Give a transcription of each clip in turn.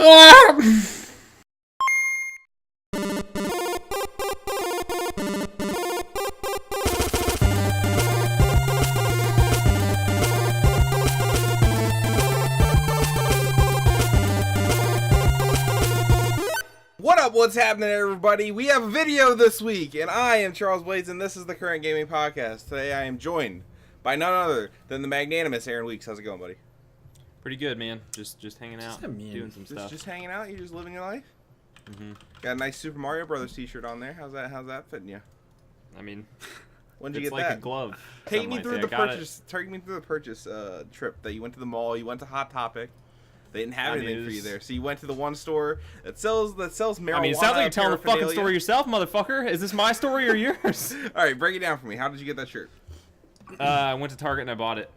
What up? What's happening, everybody? We have a video this week, and I am Charles Blades, and this is the Current Gaming Podcast. Today I am joined by none other than the magnanimous Aaron Weeks. How's it going, buddy? Pretty good, man. Just hanging out, doing some stuff. Just hanging out? You just living your life? Mm-hmm. Got a nice Super Mario Brothers t-shirt on there. How's that fitting you? I mean, when did you it's get like that? a glove. Take me through the purchase. Take me through the purchase trip that you went to the mall. You went to Hot Topic. They didn't have anything for you there, so you went to the one store that sells marijuana. I mean, it sounds like you're telling the fucking story yourself, motherfucker. Is this my story or yours? All right, break it down for me. How did you get that shirt? I went to Target and I bought it.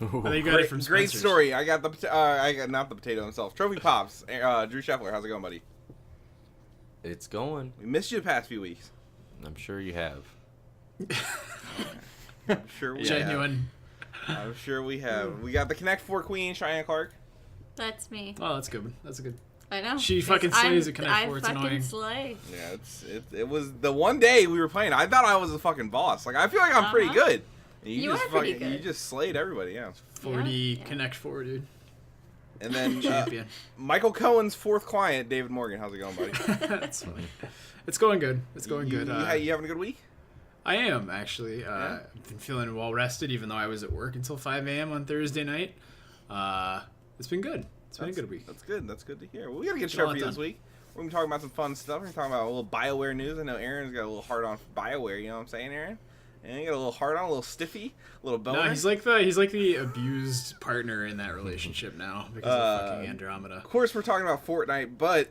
I think you got it from Great Spencer's. story. I got not the potato himself. Trophy Pops. Drew Scheffler, how's it going, buddy? It's going. We missed you the past few weeks. I'm sure you have. I'm sure we Genuine. have. I'm sure we have. We got the Connect 4 Queen, Cheyenne Clark. That's me. Oh, that's good. That's a good. I know. She fucking slays at Connect 4. It's I annoying. fucking slay. Yeah, it was the one day we were playing. I thought I was a fucking boss. Like I feel like I'm pretty good. And You just are pretty good. You just slayed everybody. Yeah. 40 Yeah. Connect 4, dude. And then Champion. Michael Cohen's fourth client, David Morgan. How's it going, buddy? That's funny. It's going good. It's going good. You having a good week? I am, actually. I've been feeling well rested, even though I was at work until 5 a.m. on Thursday night. It's been good. It's been a good week. That's good. That's good to hear. Well, we got a good show for you this week. We're going to talk about some fun stuff. We're going to talk about a little BioWare news. I know Aaron's got a little heart on BioWare. You know what I'm saying, Aaron? And you got a little heart on, a little stiffy, a little boner. No, he's like the abused partner in that relationship now because of fucking Andromeda. Of course, we're talking about Fortnite, but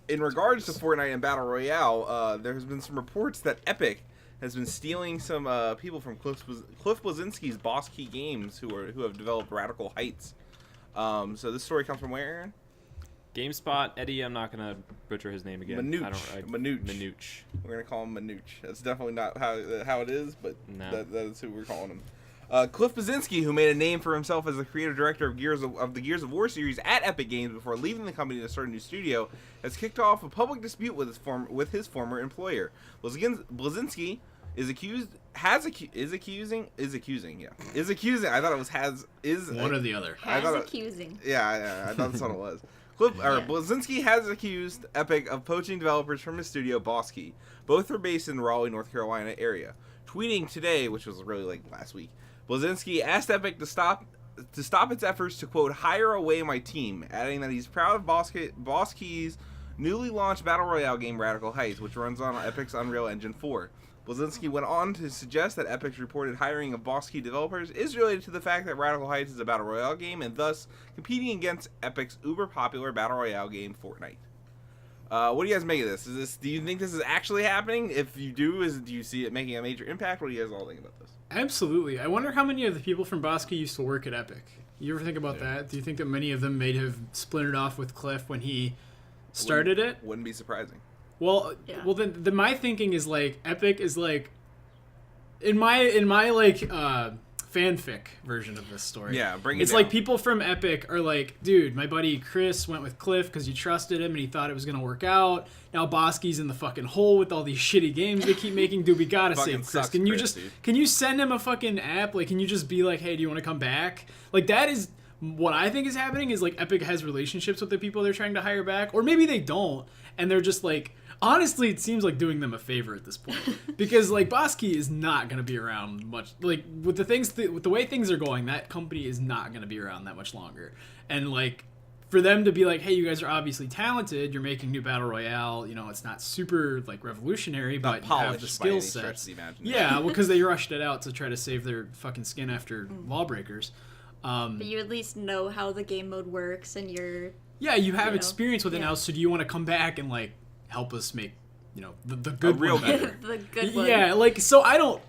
in regards to Fortnite and Battle Royale, there has been some reports that Epic has been stealing some people from Cliff Bleszinski's Boss Key Games who have developed Radical Heights. So this story comes from where, Aaron? GameSpot, Eddie, I'm not going to butcher his name again. Manooch. We're going to call him Manooch. That's definitely not how it is, but No. that is who we're calling him. Cliff Bleszinski, who made a name for himself as the creative director of the Gears of War series at Epic Games before leaving the company to start a new studio, has kicked off a public dispute with his former employer. Bleszinski is accusing. I thought it was One or the other. Accusing. Yeah, I thought that's what it was. Bleszinski has accused Epic of poaching developers from his studio, Boss Key. Both are based in the Raleigh, North Carolina area. Tweeting today, which was really like last week, Bleszinski asked Epic to stop its efforts to, quote, hire away my team, adding that he's proud of Boss Key's newly launched Battle Royale game Radical Heights, which runs on Epic's Unreal Engine 4. Bleszinski went on to suggest that Epic's reported hiring of Boss Key developers is related to the fact that Radical Heights is a Battle Royale game and thus competing against Epic's uber-popular Battle Royale game, Fortnite. What do you guys make of this? Do you think this is actually happening? If you do, do you see it making a major impact? What do you guys all think about this? Absolutely. I wonder how many of the people from Boss Key used to work at Epic. You ever think about that? Do you think that many of them may have splintered off with Cliff when he started it? Wouldn't be surprising. Well, then my thinking is like Epic is like in my like fanfic version of this story. Yeah, bring it It's down. like people from Epic are like, dude, my buddy Chris went with Cliff because you trusted him and he thought it was gonna work out. Now Boski's in the fucking hole with all these shitty games they keep making. Dude, we gotta Fucking save Chris. sucks, Can you Chris, just dude. can you send him a fucking app? Like, can you just be like, hey, do you want to come back? Like that is. What I think is happening is like Epic has relationships with the people they're trying to hire back, or maybe they don't, and they're just like, honestly, it seems like doing them a favor at this point because like Boss Key is not going to be around much. Like with the way things are going, that company is not going to be around that much longer. And like for them to be like, hey, you guys are obviously talented, you're making new Battle Royale. You know, it's not super like revolutionary, but you have the skill sets. Yeah, well, because they rushed it out to try to save their fucking skin after Lawbreakers. But you at least know how the game mode works, and you're... Yeah, you have experience with it now, so do you want to come back and, like, help us make, you know, the good real one better? the good one. Yeah, like, so I don't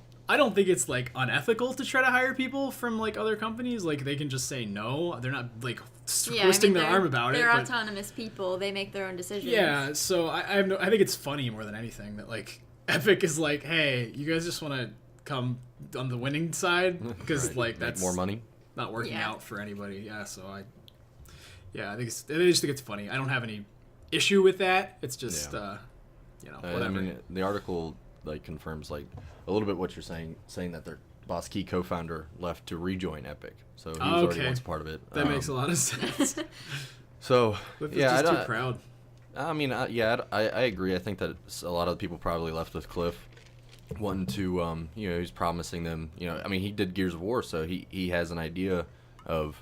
think it's, like, unethical to try to hire people from, like, other companies. Like, they can just say no. They're not, like, twisting their arm about it. They're autonomous people. They make their own decisions. Yeah, so I think it's funny more than anything that, like, Epic is like, hey, you guys just want to come on the winning side? Because, like, that's... Make more money? Not working out for anybody. Yeah, so Yeah, I just think it's funny. I don't have any issue with that. It's just, whatever. I mean, the article like confirms like a little bit what you're saying that their Boss Key co-founder left to rejoin Epic, so he was already once part of it. That makes a lot of sense. So yeah, just too proud. I mean, I agree. I think that a lot of the people probably left with Cliff wanting to, he's promising them, I mean, he did Gears of War, so he has an idea of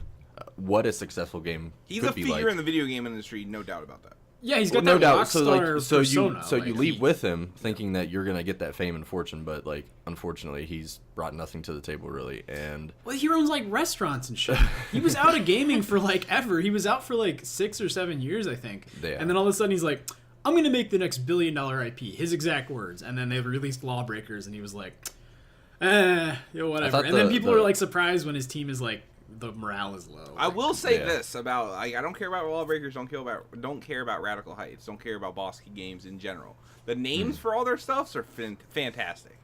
what a successful game He's could a be figure like. in the video game industry, no doubt about that. Yeah, he's got no that doubt. Rockstar persona. So you leave with him thinking that you're gonna get that fame and fortune, but like unfortunately, he's brought nothing to the table really. And well, he runs like restaurants and shit. He was out of gaming for like ever. He was out for like 6 or 7 years, I think. Yeah. And then all of a sudden, he's like, "I'm gonna make the next $1 billion IP." His exact words. And then they released Lawbreakers, and he was like, whatever. And then people were like surprised when his team is like, the morale is low. I will say this about I don't care about Lawbreakers, don't care about Radical Heights, don't care about Boss Key Games in general. The names for all their stuffs are fantastic.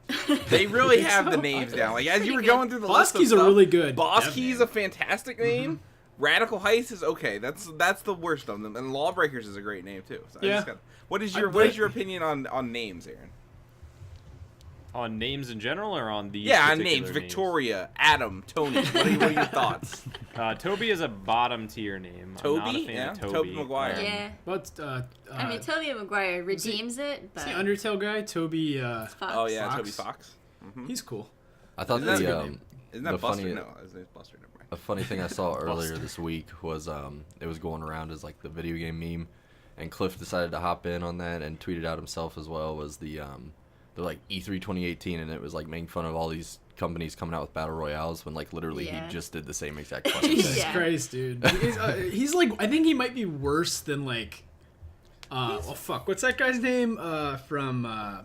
They really have the names down. Like as you were going through the list of Key's stuff, a really good. Boss Key's a fantastic name. Radical Heights is okay. That's the worst of them, and Lawbreakers is a great name too. So what is your opinion on names, Aaron? On names in general, or on these? Yeah, on names. Victoria, Adam, Tony. What are your thoughts? Toby is a bottom tier name. Toby? I'm not a fan of Toby. Toby Maguire. Yeah. But I mean, Tobey Maguire redeems it, but the Undertale guy, Toby. Fox. Oh yeah, Fox. Toby Fox. Mm-hmm. He's cool. I thought Isn't that Buster? No, his name's Buster. Never mind. A funny thing I saw earlier this week was it was going around as like the video game meme, and Cliff decided to hop in on that and tweeted out himself as well. Was the like E3 2018, and it was like making fun of all these companies coming out with battle royales when like literally he just did the same exact fucking Jesus thing. Christ, dude. He's like, I think he might be worse than like, what's that guy's name from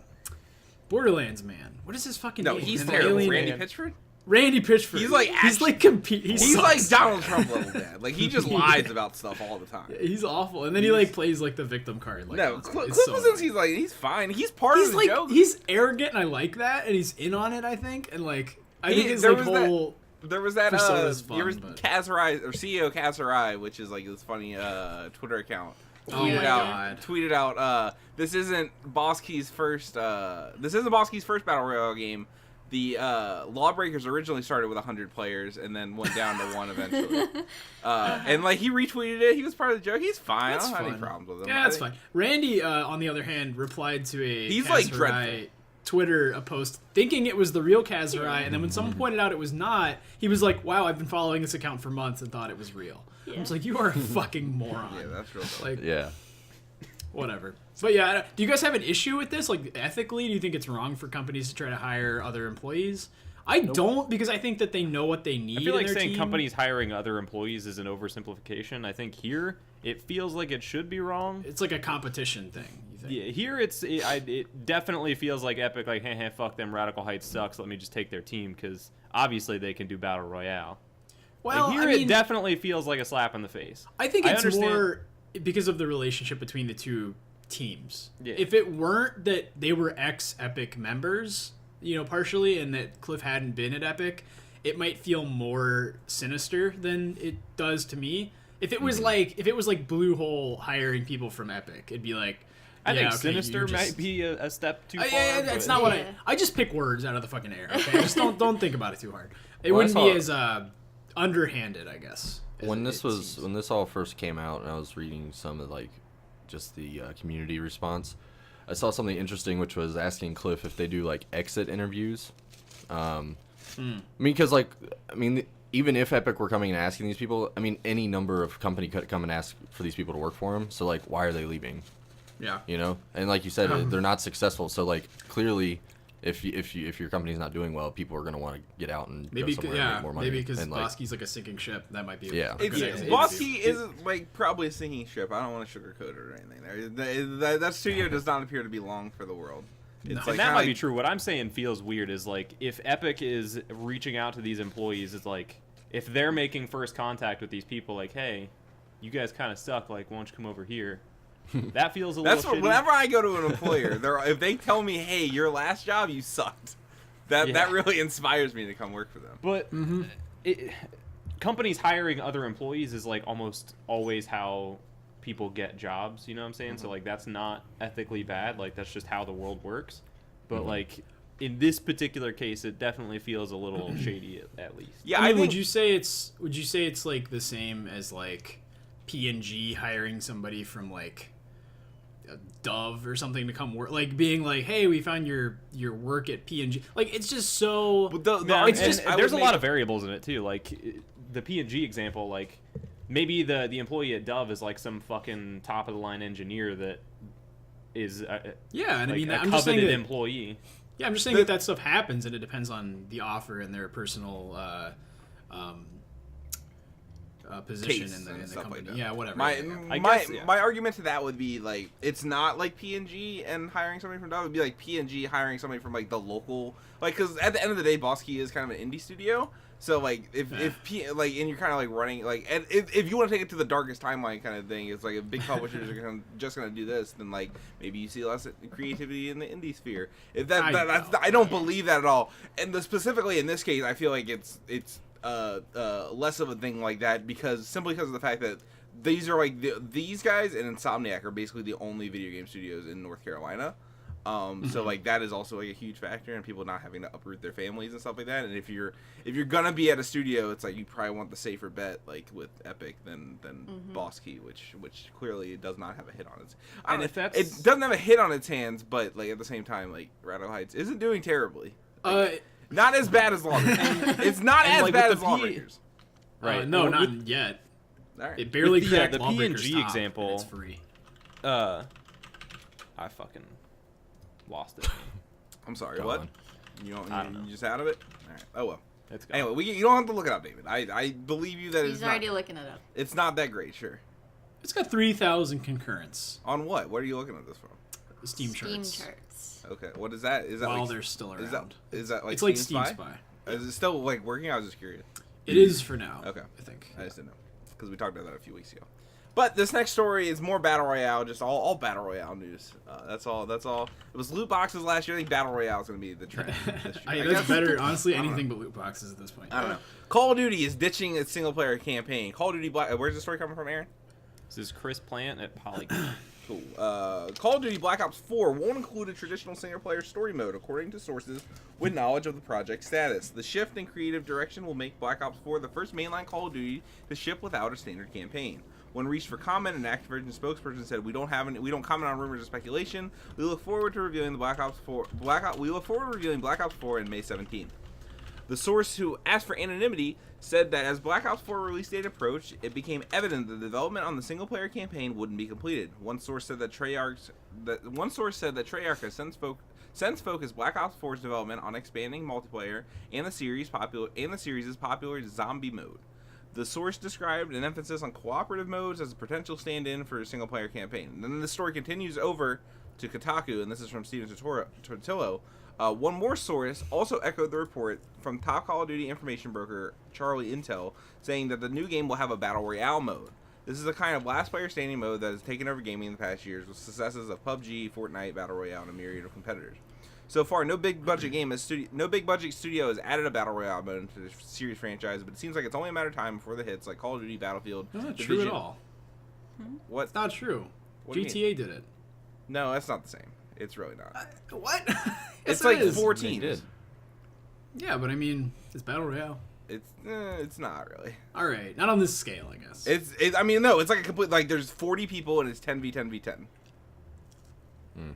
Borderlands, man? What is his fucking name? No, he's And the terrible. alien Randy man. Pitchford. Randy Pitchford. He's like he's like Donald Trump level bad. Like he just lies about stuff all the time. He's awful, and then he like plays like the victim card. Like, No, constantly. Cliff It's so Blazinski's like he's fine. He's part of the like, joke. he's arrogant, and I like that, and he's in on it. I think, and like I think his there like was whole. There was that Persona's fun, but- Kazurai or CEO Kazurai, which is like this funny Twitter account. Oh my God. Tweeted out this isn't Boss Key's first battle royale game. The Lawbreakers originally started with 100 players and then went down to 1 eventually. And like he retweeted it. He was part of the joke. He's fine. That's I don't have any fun. problems with him. Yeah, that's fine. Randy, on the other hand, replied to a He's, like, Kazurai dreadful. Twitter post thinking it was the real Kazurai, and then when someone pointed out it was not, he was like, "Wow, I've been following this account for months and thought it was real." Yeah. I was like, "You are a fucking moron." Yeah, that's real. Like, Yeah. whatever. But yeah, do you guys have an issue with this? Like, ethically, do you think it's wrong for companies to try to hire other employees? I don't, because I think that they know what they need. I feel like in their saying team. companies hiring other employees is an oversimplification. I think here it feels like it should be wrong. It's like a competition thing. You think? Yeah, here it definitely feels like Epic, like, hey, fuck them, Radical Heights sucks, let me just take their team, because obviously they can do Battle Royale. Well, Like, here I mean, it definitely feels like a slap in the face. I think I it's understand- more because of the relationship between the two teams. Yeah. If it weren't that they were ex-Epic members, partially, and that Cliff hadn't been at Epic, it might feel more sinister than it does to me. If it was like Blue Hole hiring people from Epic, it'd be like, I think okay, sinister you're just- might be a step too far. Yeah, that's but- not what Yeah. I just pick words out of the fucking air. Okay, just don't think about it too hard. It Well, I wouldn't be saw- as underhanded, I guess. as When it this seems. when this all first came out, and I was reading some of like just the community response, I saw something interesting, which was asking Cliff if they do like exit interviews. Because even if Epic were coming and asking these people, any number of company could come and ask for these people to work for them. So like, why are they leaving? Yeah. And like you said, they're not successful. So like, clearly, if your company's not doing well, people are going to want to get out and Maybe, go somewhere and make more money. maybe because and, like, Bosky's like a sinking ship. That might be. Yeah. Boss Key isn't like probably a sinking ship. I don't want to sugarcoat it or anything. That studio does not appear to be long for the world. It's And like, that might be true. What I'm saying feels weird is like if Epic is reaching out to these employees, it's like if they're making first contact with these people, like, hey, you guys kind of suck. Like, why don't you come over here? That feels a That's little. what, shitty. whenever I go to an employer, if they tell me, "Hey, your last job, you sucked," that really inspires me to come work for them. But companies hiring other employees is like almost always how people get jobs. You know what I'm saying? So like that's not ethically bad. Like that's just how the world works. But like in this particular case, it definitely feels a little shady at least. Yeah, I mean, would you say it's like the same as like P&G hiring somebody from like Dove or something to come work, like being like, hey, we found your work at P&G. Like it's just so it's just there's a lot of variables in it too. Like the P&G example, like maybe the employee at Dove is like some fucking top of the line engineer that is and like I mean a I'm just saying coveted that, employee. Yeah, I'm just saying that stuff happens, and it depends on the offer and their personal position in the company. Like yeah, whatever. My argument to that would be like it's not like P&G and hiring somebody from Dove. It'd be like P&G hiring somebody from like the local, like because at the end of the day, Boss Key is kind of an indie studio. So like if and you're kind of like running like, and if you want to take it to the darkest timeline kind of thing, it's like if big publishers are just gonna do this, then like maybe you see less creativity in the indie sphere. If I don't believe that at all. And specifically in this case, I feel like it's less of a thing like that simply because of the fact that these are like these guys and Insomniac are basically the only video game studios in North Carolina. So like that is also like a huge factor in people not having to uproot their families and stuff like that. And if you're gonna be at a studio, it's like you probably want the safer bet like with Epic than Boss Key, which clearly it does not have a hit on its. And if it doesn't have a hit on its hands, but like at the same time, like Rattle Heights isn't doing terribly. Not as bad as Lawbreakers. It's not as bad as Lawbreakers. Right? No, not yet. All right. It barely cracked the Lawbreakers P&G top, example. and it's free. I fucking lost it. I'm sorry. Go What? on. You just out of it? All right. Oh well. It's gone. Anyway, you don't have to look it up, David. I believe you that He's already looking it up. It's not that great, sure. It's got 3,000 concurrents. On what? What are you looking at this from? Steam charts. Steam charts. Okay. What is that? Is that While like, they're still around. Is that like it's Steam like Steam Spy? Spy. Is it still like working? I was just curious. It is for now. Okay. I think. I just didn't know because we talked about that a few weeks ago. But this next story is more Battle Royale, just all Battle Royale news. That's all. It was loot boxes last year. I think Battle Royale is going to be the trend this year. That's better, honestly, anything but loot boxes at this point. I don't know. Call of Duty is ditching its single-player campaign. Call of Duty Black... Where's the story coming from, Aaron? This is Chris Plant at Polygon. Cool. Call of Duty Black Ops 4 won't include a traditional single-player story mode, according to sources with knowledge of the project's status. The shift in creative direction will make Black Ops 4 the first mainline Call of Duty to ship without a standard campaign. When reached for comment, an Activision spokesperson said, "We don't comment on rumors or speculation. We look forward to revealing Black Ops 4 in May 17th." The source, who asked for anonymity, said that as Black Ops 4 release date approached, it became evident that the development on the single-player campaign wouldn't be completed. One source said that Treyarch has since focused Black Ops 4's development on expanding multiplayer and the series' popular zombie mode. The source described an emphasis on cooperative modes as a potential stand-in for a single-player campaign. And then the story continues over to Kotaku, and this is from Steven Tortillo. One more source also echoed the report from top Call of Duty information broker Charlie Intel, saying that the new game will have a Battle Royale mode. This is a kind of last-player standing mode that has taken over gaming in the past years, with successes of PUBG, Fortnite, Battle Royale, and a myriad of competitors. So far, no big budget studio has added a Battle Royale mode into the series franchise, but it seems like it's only a matter of time before the hits like Call of Duty, Battlefield. That's not Division. true at all. What? It's not true. What do you GTA did it. No, that's not the same. It's really not. What? It's Yes, like it is. 4 They teams. did. Yeah, but I mean, it's Battle Royale. It's not really. All right, not on this scale, I guess. I mean, no, it's like a complete, like there's 40 people and it's 10v10v10.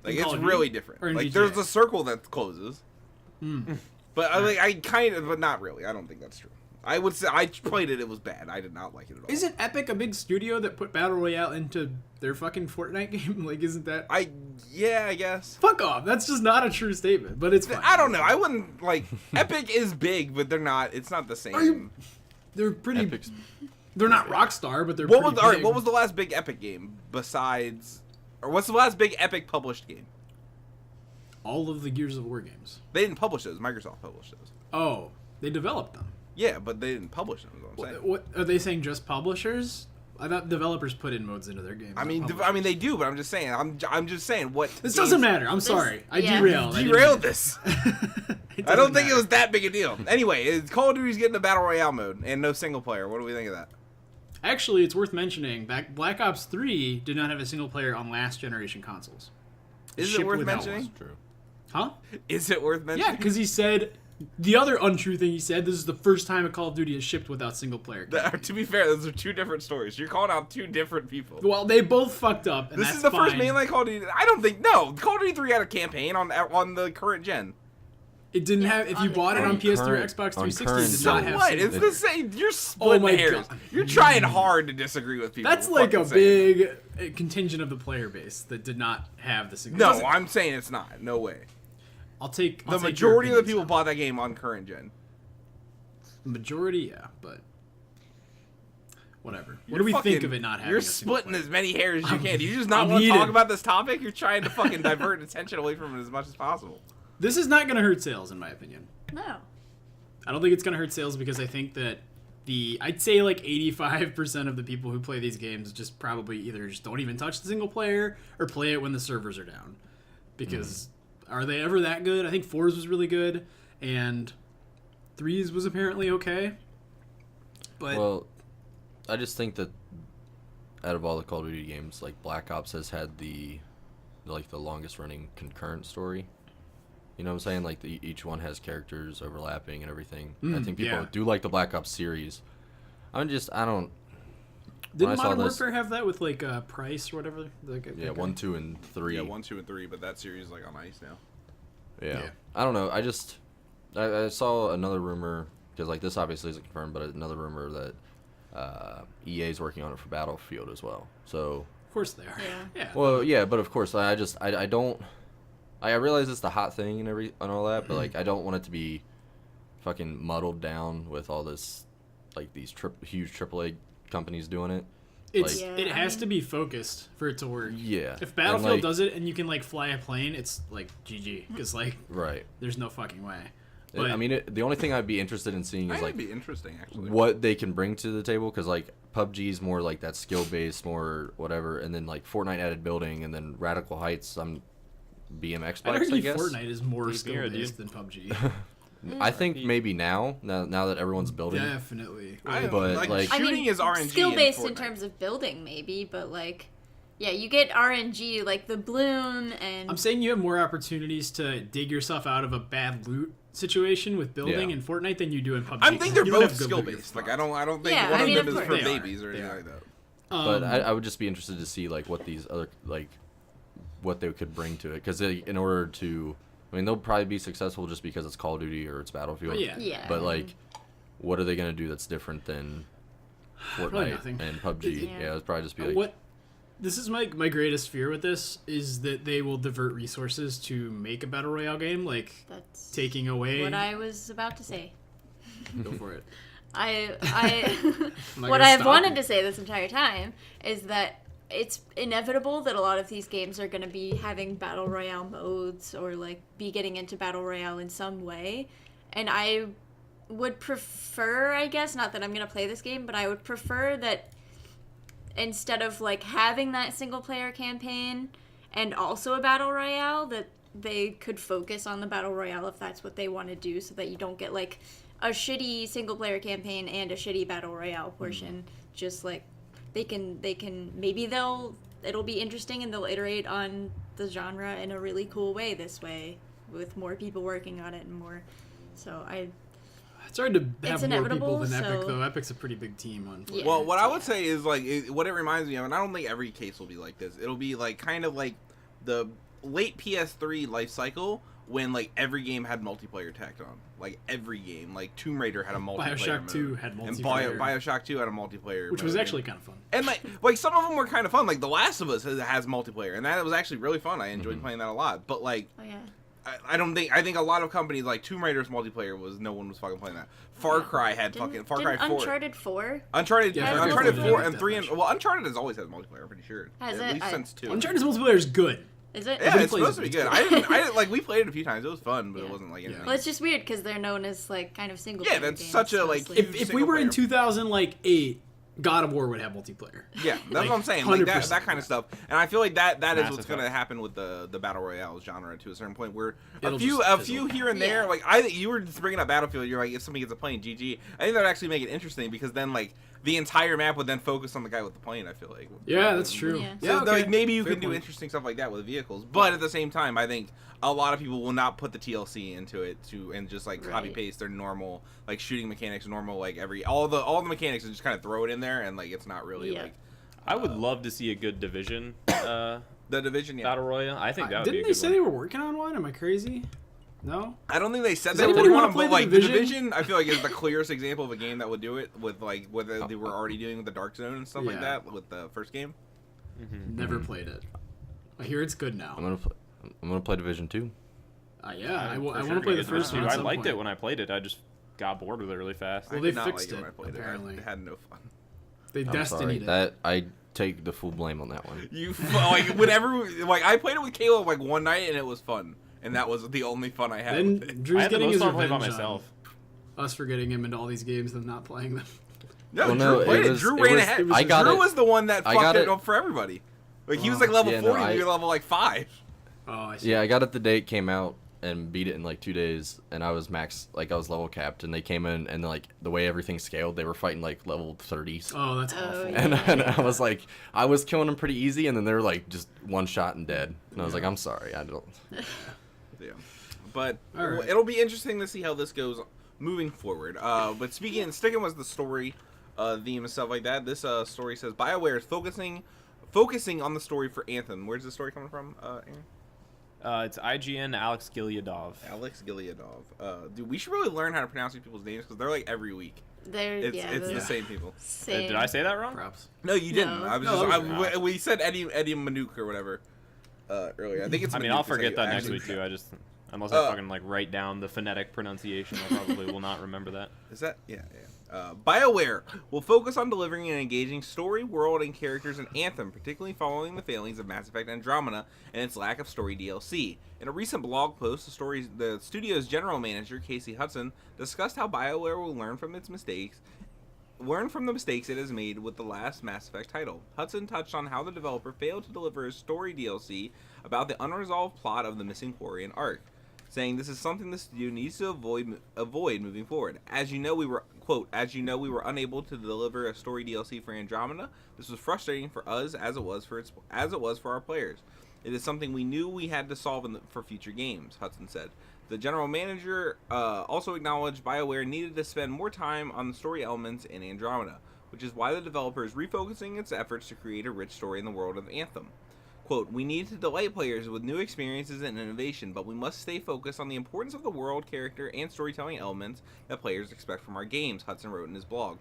Like In Call it's of really Duty? different. Or in Like GTA? there's a circle that closes. But but not really. I don't think that's true. I would say I played it. It was bad. I did not like it at all. Isn't Epic a big studio that put Battle Royale into their fucking Fortnite game? Like, isn't that... Yeah, I guess. Fuck off. That's just not a true statement, but it's fine. I don't know. I wouldn't like Epic is big, but they're not. It's not the same. They're pretty... Epic's They're not Rockstar, but they're What pretty was all right? big. What was the last big Epic game besides, or what's the last big Epic published game? All of the Gears of War games. They didn't publish those. Microsoft published those. Oh, they developed them. Yeah, but they didn't publish them. Is what I'm saying. What are they saying? Just publishers? I thought developers put in modes into their games. I not mean, publishers. they do, but I'm just saying. I'm just saying what. This doesn't matter. I'm sorry. I yeah. derailed. I didn't Derailed mean this. it. I I don't think it was that big a deal. Anyway, Call of Duty's getting a battle royale mode and no single player. What do we think of that? Actually, it's worth mentioning. Black Ops 3 did not have a single player on last generation consoles. Is it worth mentioning? That's true. Huh? Is it worth mentioning? Yeah, because he said the other untrue thing he said. This is the first time a Call of Duty is shipped without single player. To be fair, those are two different stories. You're calling out two different people. Well, they both fucked up. And This is the first mainline Call of Duty. I don't think Call of Duty 3 had a campaign on the current gen. It didn't have. If you bought it on PS3 or Xbox 360, it did not have. What? single It's player. the same. You're splitting hairs. God. You're trying hard to disagree with people. That's like a Fucking saying big contingent of the player base that did not have the single. No, I'm saying it's not. No way. I'll take The your majority of the opinions people now. bought that game on current gen. The majority, yeah, but whatever. What You're do we think fucking- of it not having? You're a single splitting player? as many hairs as you can. Do you just not I'm want to talk heated. about this topic? You're trying to fucking divert attention away from it as much as possible. This is not going to hurt sales, in my opinion. No. I don't think it's going to hurt sales because I think that I'd say like 85% of the people who play these games just probably either just don't even touch the single player or play it when the servers are down. Because are they ever that good? I think 4's was really good and 3's was apparently okay. But Well, I just think that out of all the Call of Duty games, like Black Ops has had the longest running concurrent story. You know what I'm saying? Like each one has characters overlapping and everything. I think people do like the Black Ops series. I don't. didn't when I saw Modern this- Warfare have that with like Price or whatever? Yeah, 1, 2, and 3. Yeah, 1, 2, and 3, but that series is like on ice now. Yeah. Yeah. I don't know. I saw another rumor because like this obviously isn't confirmed, but another rumor that EA is working on it for Battlefield as well. So Of course they are. Yeah. well, yeah, but of course I don't. I realize it's the hot thing and all that, but like I don't want it to be fucking muddled down with all this like these huge AAA companies doing it. It's Like- it Yeah, has I to be focused for it to work. Yeah. If And, Battlefield like- does it and you can like fly a plane, it's like GG because like Right. there's no fucking way. But I mean, the only thing I'd be interested in seeing is That like would be interesting, actually. what they can bring to the table because like PUBG's more like that skill based, more whatever, and then like Fortnite added building, and then Radical Heights, BMX I'd bikes, I argue guess. Fortnite is more Deep skill here, based dude. than PUBG. I think maybe now that everyone's building. Definitely. But, like- shooting is RNG. skill based in Fortnite. terms of building, maybe, but like, yeah, you get RNG like the bloom and. I'm saying you have more opportunities to dig yourself out of a bad loot situation with building Yeah. in Fortnite than you do in PUBG. I think they're You don't both have good skill bigger based. Like spots. I don't think Yeah, one I mean, of them of is for course. They are. babies or They anything are. like that. But I would just be interested to see like what these other like what they could bring to it because in order to, I mean, they'll probably be successful just because it's Call of Duty or it's Battlefield. But yeah. Yeah. But like, what are they gonna do that's different than Fortnite nothing. and PUBG? Yeah. Yeah, it'd probably just be like What this is my greatest fear with this is that they will divert resources to make a battle royale game, like That's taking away. what I was about to say. Go for it. I I'm not what gonna I've stop wanted you. to say this entire time is that it's inevitable that a lot of these games are going to be having battle royale modes or like be getting into battle royale in some way, and I would prefer, I guess, not that I'm going to play this game, but I would prefer that instead of like having that single player campaign and also a battle royale, that they could focus on the battle royale if that's what they want to do, so that you don't get like a shitty single player campaign and a shitty battle royale portion. Just like they can maybe it'll be interesting and they'll iterate on the genre in a really cool way this way with more people working on it and more. So It's hard to have more inevitable, people than Epic so- though. Epic's a pretty big team on Fortnite. Yeah. Well, what I would say is like what it reminds me of, and I don't think every case will be like this. It'll be like kind of like the late PS3 life cycle when like every game had multiplayer tacked on. Like every game, like Tomb Raider had a multiplayer BioShock mode. 2 had And multiplayer. BioShock 2 had a multiplayer which mode, was and- actually kind of fun. And like some of them were kind of fun. Like The Last of Us has multiplayer, and that was actually really fun. I enjoyed playing that a lot. But like, oh yeah. I think a lot of companies like Tomb Raider's multiplayer was no one was fucking playing that. Far Cry had fucking Far Cry 4. Uncharted 4 Uncharted, Yeah, Uncharted Far Cry 4 4 and 3 and definitely. well, Uncharted has always had multiplayer. I'm pretty sure. Has At it? least since 2. Uncharted's multiplayer is good. is it? Yeah, Everybody it's plays supposed to it. be good. I didn't like we played it a few times. It was fun, but it Yeah. wasn't like Yeah. anything. Well, it's just weird because they're known as like kind of single. Yeah, player that's games such a, like, mostly. If we were in Single player. 2008, God of War would have multiplayer. Yeah, that's Like, what I'm saying. Like that 100%. kind of stuff. And I feel like that is Mass what's going to Effect. happen with the battle royale genre to a certain point, where It'll a just few fizzle. here and there. Yeah. Like you were just bringing up Battlefield. You're like, if somebody gets a plane, GG. I think that would actually make it interesting because then like the entire map would then focus on the guy with the plane. I feel like. Yeah, that's true. Yeah. So Yeah, okay. like maybe you Fair can do point. interesting stuff like that with vehicles, but at the same time, I think a lot of people will not put the TLC into it and just like copy Right. paste their normal like shooting mechanics, normal like all the mechanics and just kind of throw it in there and like it's not really Yeah. like I would love to see a good Division the Division. Yeah, battle royale. I think that would be Didn't a they good say one. they were working on one? Am I crazy? No. I don't think they said Does they were anybody working wanna on, play but The like the Division? Division, I feel like is the clearest example of a game that would do it with like what they were already doing with the Dark Zone and stuff like Yeah. that with the first game. Never played it. I hear it's good now. I'm gonna play Division 2. Yeah, I For want sure to play the get to first that. one. I at some liked point. it when I played it. I just got bored with it really fast. Well, I they did not fixed like it when it, I played apparently. it. I had no fun. They I'm sorry. destinied it. That I take the full blame on that one. You like whenever like I played it with Caleb like one night and it was fun, and that was the only fun I had. with it. Then Drew's I had the getting most his fun playing by revenge myself. on us for getting him into all these games and not playing them. No, Well, Drew no, played it it. was- Drew it ran was- ahead. I got Drew it. was the one that I fucked got it it. up for everybody. Like he was like level Yeah, no, 40, you're level like 5. Oh, I see. Yeah, I got it the day it came out and beat it in like 2 days, and I was I was level capped, and they came in and like the way everything scaled, they were fighting like level 30s. Oh, that's Oh, awful. yeah. And I was like, I was killing them pretty easy, and then they were like just one shot and dead. And I was like, I'm sorry, I don't. Yeah. But All right. it'll be interesting to see how this goes moving forward. But sticking with the story theme and stuff like that, this story says BioWare is focusing on the story for Anthem. Where's the story coming from, Aaron? It's IGN Alex Gilyadov. Alex Gilyadov. Dude, we should really learn how to pronounce these people's names because they're like every week. They're It's the same people. same. Did I say that wrong? Props. No, you didn't. No. I was No, just that was we said Eddie Manuk or whatever earlier. I think it's. I mean, Manuk I'll is how forget you that next actually- week too. I just unless I fucking like write down the phonetic pronunciation, I probably will not remember that. Is that yeah. BioWare will focus on delivering an engaging story, world, and characters in Anthem, particularly following the failings of Mass Effect Andromeda and its lack of story DLC. In a recent blog post, the studio's general manager, Casey Hudson, discussed how BioWare will learn from the mistakes it has made with the last Mass Effect title. Hudson touched on how the developer failed to deliver a story DLC about the unresolved plot of the missing Quarian arc, saying this is something the studio needs to avoid moving forward. As you know, we were unable to deliver a story DLC for Andromeda. This was frustrating for us as it was for our players. It is something we knew we had to solve for future games, Hudson said. The general manager also acknowledged BioWare needed to spend more time on the story elements in Andromeda, which is why the developer is refocusing its efforts to create a rich story in the world of Anthem. Quote, we need to delight players with new experiences and innovation, but we must stay focused on the importance of the world, character, and storytelling elements that players expect from our games, Hudson wrote in his blog.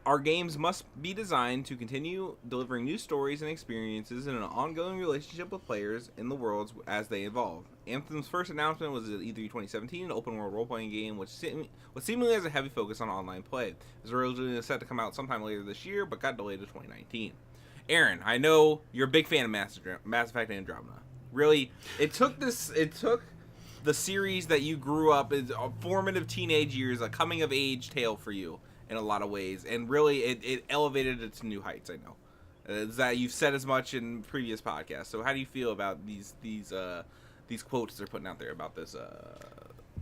Our games must be designed to continue delivering new stories and experiences in an ongoing relationship with players in the worlds as they evolve. Anthem's first announcement was at E3 2017, an open-world role-playing game which seemingly has a heavy focus on online play. It was originally set to come out sometime later this year, but got delayed to 2019. Aaron, I know you're a big fan of Mass Effect Andromeda. Really, it took the series that you grew up in formative teenage years, a coming-of-age tale for you in a lot of ways, and really it elevated it to new heights. I know that you've said as much in previous podcasts. So how do you feel about these quotes they're putting out there about this?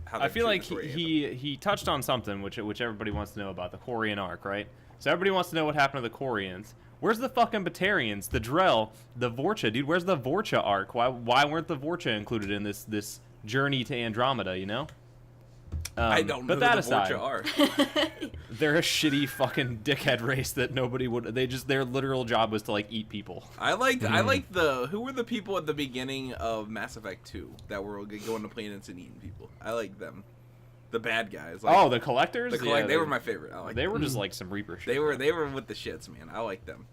How I feel like he touched on something which everybody wants to know about, the Quarian arc, right? So everybody wants to know what happened to the Quarians. Where's the fucking Batarians, the Drell, the Vorcha, dude? Where's the Vorcha arc? Why weren't the Vorcha included in this journey to Andromeda? You know. I don't know but that who the aside, Vorcha are. they're a shitty fucking dickhead race that nobody would. Their literal job was to like eat people. I like who were the people at the beginning of Mass Effect 2 that were going to planets and eating people. I like them, the bad guys. Like, The collectors. they were my favorite. I like They them. were just like some Reaper shit. They were with the shits, man. I like them.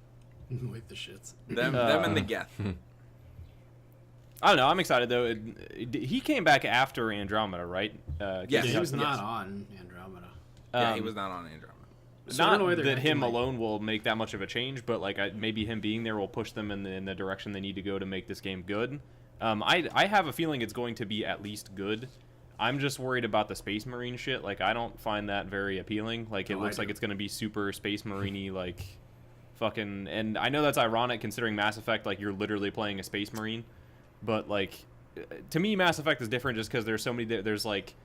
With the shits. Them and the Geth. I don't know. I'm excited though. He came back after Andromeda, right? Yes. Yeah, Casey he was Hudson? not on Andromeda. Yeah, he was not on Andromeda. So I don't know why Not they're that him acting like- alone will make that much of a change, but like maybe him being there will push them in the direction they need to go to make this game good. I have a feeling it's going to be at least good. I'm just worried about the Space Marine shit. Like, I don't find that very appealing. Like, it looks like it's going to be super Space Marine-y, like, fucking... And I know that's ironic considering Mass Effect, like, you're literally playing a Space Marine. But, like, to me, Mass Effect is different just because there's so many... There's, like,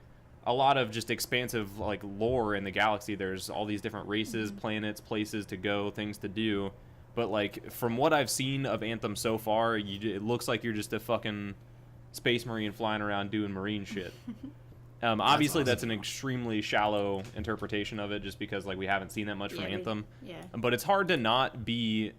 a lot of just expansive, like, lore in the galaxy. There's all these different races, planets, places to go, things to do. But, like, from what I've seen of Anthem so far, it looks like you're just a fucking... Space Marine flying around doing Marine shit. Obviously, that's an extremely shallow interpretation of it, just because like we haven't seen that much from Anthem. But it's hard to not be,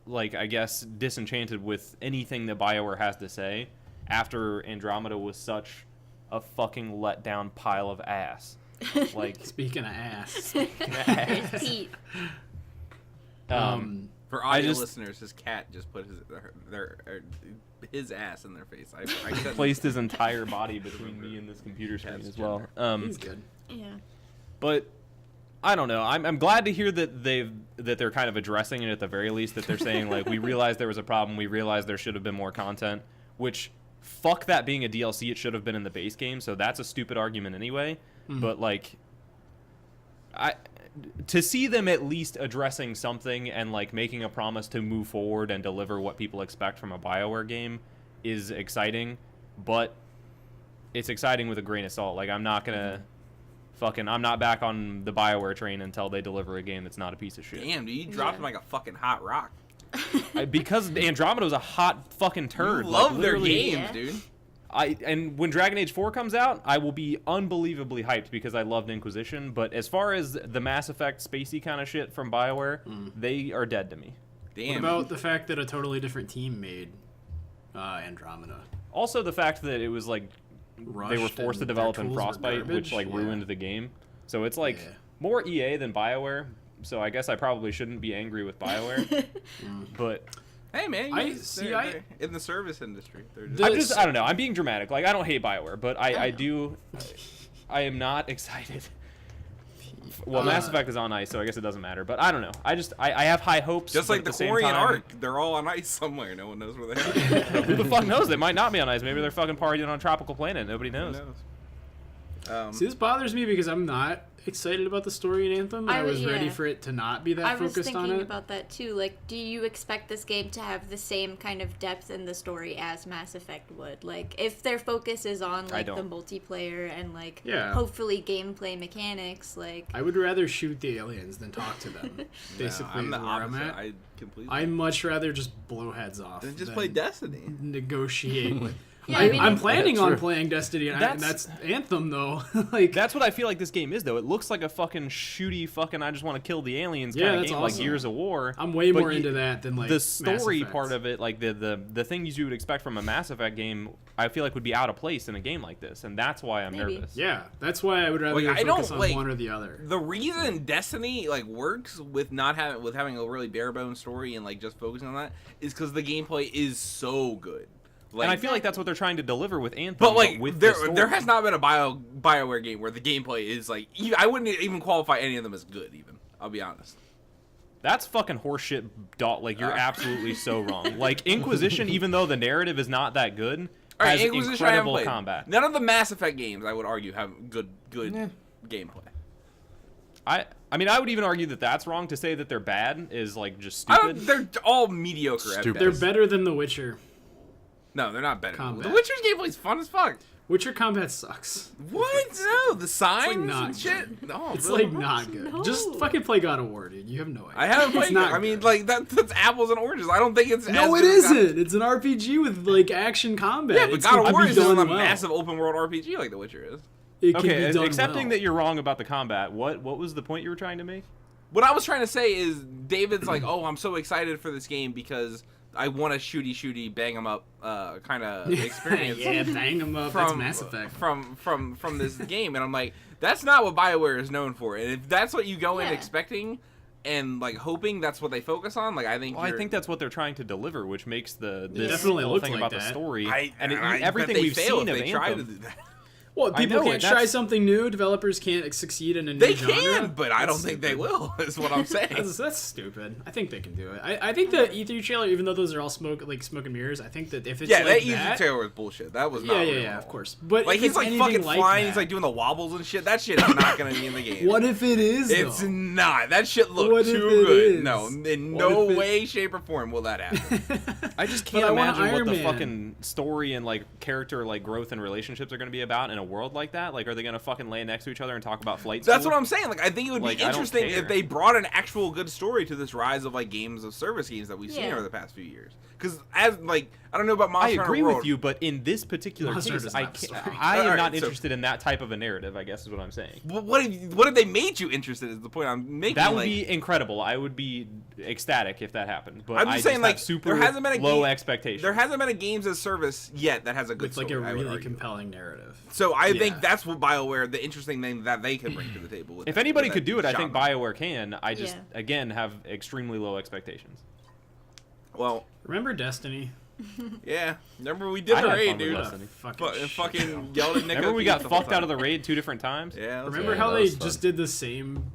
like, I guess, disenchanted with anything that BioWare has to say after Andromeda was such a fucking letdown pile of ass. Like, speaking of ass, Pete. For audio listeners, his cat just put his ass in their face. I placed his entire body between me and this computer screen as well. He's good. Yeah. But I don't know. I'm glad to hear that they're kind of addressing it at the very least. That they're saying like, we realized there was a problem. We realized there should have been more content. Which, fuck that being a DLC. It should have been in the base game. So that's a stupid argument anyway. But like, to see them at least addressing something and like making a promise to move forward and deliver what people expect from a BioWare game is exciting, but it's exciting with a grain of salt. Like, I'm not gonna I'm not back on the BioWare train until they deliver a game that's not a piece of shit. Damn, dude, you dropped him like a fucking hot rock. Because Andromeda was a hot fucking turd. You love like, their games, dude. And when Dragon Age 4 comes out, I will be unbelievably hyped because I loved Inquisition. But as far as the Mass Effect spacey kind of shit from BioWare, they are dead to me. Damn. What about the fact that a totally different team made Andromeda? Also, the fact that it was like Rushed they were forced to develop in Frostbite, which like yeah. ruined the game. So it's like more EA than BioWare. So I guess I probably shouldn't be angry with BioWare. But hey man, they're in the service industry. I don't know. I'm being dramatic. Like, I don't hate BioWare, but I I am not excited. Well, Mass Effect is on ice, so I guess it doesn't matter. But I don't know. I have high hopes. Just like the Quarian time, Ark, they're all on ice somewhere. No one knows where they are. Who the fuck knows? They might not be on ice. Maybe they're fucking partying on a tropical planet. Nobody knows. See, this bothers me because I'm not excited about the story in Anthem. I was ready for it to not be that focused on it. I was thinking about that too. Like, do you expect this game to have the same kind of depth in the story as Mass Effect would? Like, if their focus is on like the multiplayer and like hopefully gameplay mechanics, like I would rather shoot the aliens than talk to them. Basically, I'm the opposite. I'm at. I'd much rather just blow heads off than just play Destiny. Negotiate with. Yeah, I mean, I'm planning on playing Destiny, and that's Anthem, though. Like, that's what I feel like this game is, though. It looks like a fucking shooty fucking I just want to kill the aliens kind of game, awesome. like Gears of War. I'm way more into that than like the story Mass Effect. part of it, like the things you would expect from a Mass Effect game. I feel like would be out of place in a game like this, and that's why I'm nervous. Yeah, that's why I would rather focus on one or the other. The reason Destiny like works with having a really bare bones story and like just focusing on that is because the gameplay is so good. Like, and I feel like that's what they're trying to deliver with Anthem. But like, with there has not been a BioWare game where the gameplay is like, I wouldn't even qualify any of them as good. Even, I'll be honest. That's fucking horseshit. Like, you're absolutely so wrong. Like, Inquisition, even though the narrative is not that good, has incredible combat. None of the Mass Effect games, I would argue, have good gameplay. I mean, I would even argue that that's wrong. To say that they're bad is like just stupid. They're all mediocre. At best. They're better than The Witcher. No, they're not better. Combat. The Witcher's gameplay is fun as fuck. Witcher combat sucks. What? No, the signs and shit. No, it's like not good. No. Just fucking play God of War, dude. You have no idea. I haven't played. I mean, like that's apples and oranges. I don't think it's. No, it isn't. It's an RPG with like action combat. Yeah, but God of War isn't a massive open world RPG like The Witcher is. Okay, accepting that you're wrong about the combat, what was the point you were trying to make? What I was trying to say is David's like, oh, I'm so excited for this game because I want a shooty, bang 'em up kind of experience. Yeah, bang 'em up. That's Mass Effect. From this game, and I'm like, that's not what BioWare is known for. And if that's what you go in expecting and like hoping that's what they focus on, like I think that's what they're trying to deliver, which makes this definitely whole thing like about that. the story everything we've seen of Anthem. Well, I people know can't it, try that's- something new. Developers can't succeed in a new They genre. can, but I don't That's think they stupid. will. Is what I'm saying. That's stupid. I think they can do it. I think the E3 trailer, even though those are all smoke and mirrors, I think that if it's Yeah, like that E3 trailer was bullshit. That was yeah, not yeah, real yeah, at of all. course. But Like if he's it's like anything fucking like flying. that, He's like doing the wobbles and shit. That shit is not gonna be in the game. what if it is? It's though? not. That shit What looked if too it good. is? No, in What no if it- way, shape, or form will that happen. I just But can't I want imagine what Iron the Man. fucking story and like character like growth and relationships are going to be about in a world like that. Like, are they going to fucking lay next to each other and talk about flight That's school? what I'm saying. Like, I think it would Like, be I don't interesting care. if they brought an actual good story to this rise of like games of service games that we've seen Yeah. over the past few years. Because as like I don't know about I Monster agree Hunter World. with you, but in this particular Monster case, does I not have a can't, story. I am Alright, not so- interested in that type of a narrative. I guess is what I'm saying. What have they made you interested? Is the point I'm making. That would like, be incredible. I would be ecstatic if that happened. But I'm just I saying, just like, have super there hasn't been a low game- expectations. There hasn't been a games as service yet that has a good with like story. a I would really argue. compelling narrative. So I Yeah. think that's what BioWare, the interesting thing that they can bring to the table. With If that- anybody with could that do it, I think genre. BioWare can. I just Yeah. again have extremely low expectations. Well, Remember Destiny? yeah. Remember we did I the had raid, fun with dude. Destiny. Fucking yelled at Nico. Remember we Keith got the whole fucked out of time. the raid 2 different times? Yeah. that's Remember right. how that they was fun. just did the same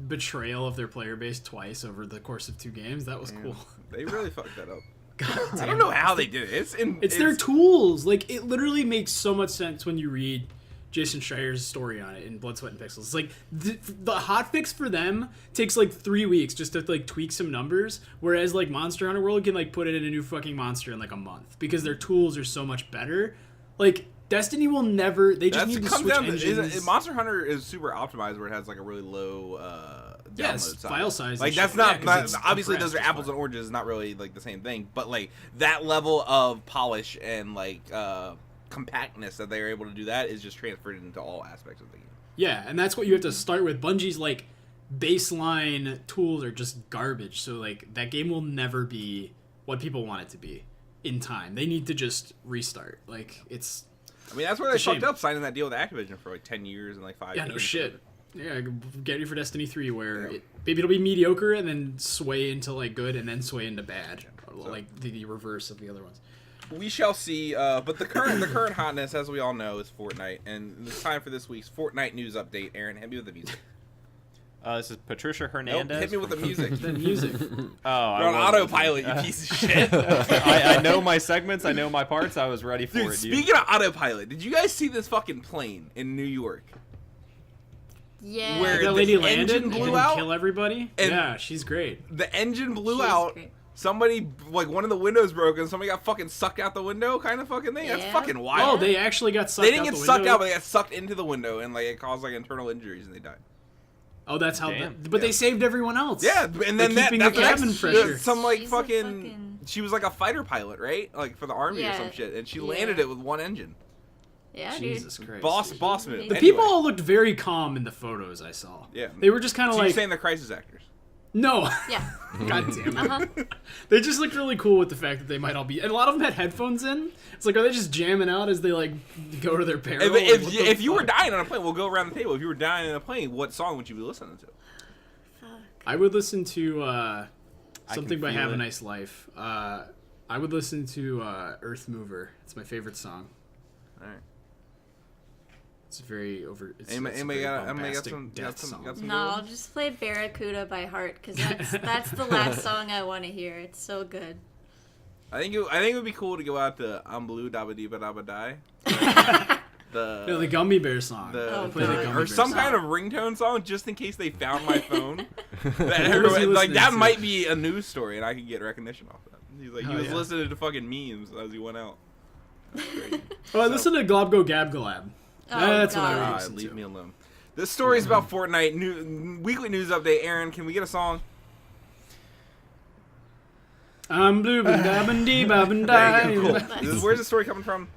betrayal of their player base twice over the course of 2 games? That was cool. They really fucked that up. God I damn don't know it. how they did it. It's their tools. Like, it literally makes so much sense when you read Jason Schreier's story on it in Blood, Sweat, and Pixels. It's like the hotfix for them takes like 3 weeks just to like tweak some numbers, whereas like Monster Hunter World can like put in a new fucking monster in like a month because their tools are so much better. Like Destiny will never. They just That's need to comes switch down to engines. Monster Hunter is super optimized where it has like a really low Yes, download size. file size Like and that's shit. not, Yeah, 'cause not it's obviously those are compressed, apples it's and oranges, not really like the same thing. But like that level of polish and like compactness that they're able to do that is just transferred into all aspects of the game. Yeah, and that's what you have to start with. Bungie's like baseline tools are just garbage, so like that game will never be what people want it to be in time. They need to just restart. Like it's I mean that's where they It's a fucked shame. up signing that deal with Activision for like 10 years and like 5 yeah, years. no shit. Yeah, get ready for Destiny 3 where maybe it'll be mediocre and then sway into like good and then sway into bad. Like the reverse of the other ones. We shall see. But the current hotness, as we all know, is Fortnite, and it's time for this week's Fortnite news update. Aaron, hit me with the music. This is Patricia Nope, Hernandez. hit me with the music. The music. Oh, You're I on wasn't autopilot, you listening. piece of shit. I know my segments. I know my parts. I was ready for Dude, it, dude. speaking of autopilot, did you guys see this fucking plane in New York? Yeah. Where That the lady landed engine and blew didn't out? kill everybody. And- Yeah, she's great. The engine blew She's out. great. Somebody, like, one of the windows broke and somebody got fucking sucked out the window kind of fucking thing. That's Yeah. fucking Oh, wild. they actually got sucked They didn't out get the sucked window? out, but they got sucked into the window and, like, it caused, like, internal injuries and they died. Oh, that's how. Damn. But they saved everyone else. Yeah, and then By keeping the that's cabin next- fresher. Some, like, She's a fucking... She was, like, a fighter pilot, right? Like, for the army or Yeah, some shit. And she yeah. landed it with one engine. Yeah, Jesus dude. Christ. Boss move. The The Anyway. people all looked very calm in the photos I saw. Yeah. They were just kind of So you're like, saying they're crisis actors? no. Yeah. God damn it. Uh-huh. They just looked really cool with the fact that they might all be, and a lot of them had headphones in. It's like, are they just jamming out as they like go to their peril? If, Like, if, what you- the if you were fuck? dying on a plane, we'll go around the table. If you were dying on a plane, what song would you be listening to? I would listen to something by feel Have a it. Nice Life. I would listen to Earth Mover. It's my favorite song. All right. It's very over. It's, Anybody it's a very got bombastic some- death got some- song. got some- No, I'll just play Barracuda by heart because that's the last song I want to hear. It's so good. I think it would be cool to go out to I'm Blue Dabba Dee Ba Dabba Die. No, the Gummy Bear song. Oh, Play the God. Gummy or Bear some song. kind of ringtone song just in case they found my phone. That was he everyone, like listening that to? might be a news story and I could get recognition off that. He's like he Oh, was yeah. listening to fucking memes as he went out. That's crazy. Oh, I listened to Glob Go Gab Galab. Oh, That's what I God. would God, listen leave to. me alone. This story is about Fortnite. Weekly news update. Aaron, can we get a song? I'm blue, dabbin dee bobbin There you go, die. cool. Where's the story coming from?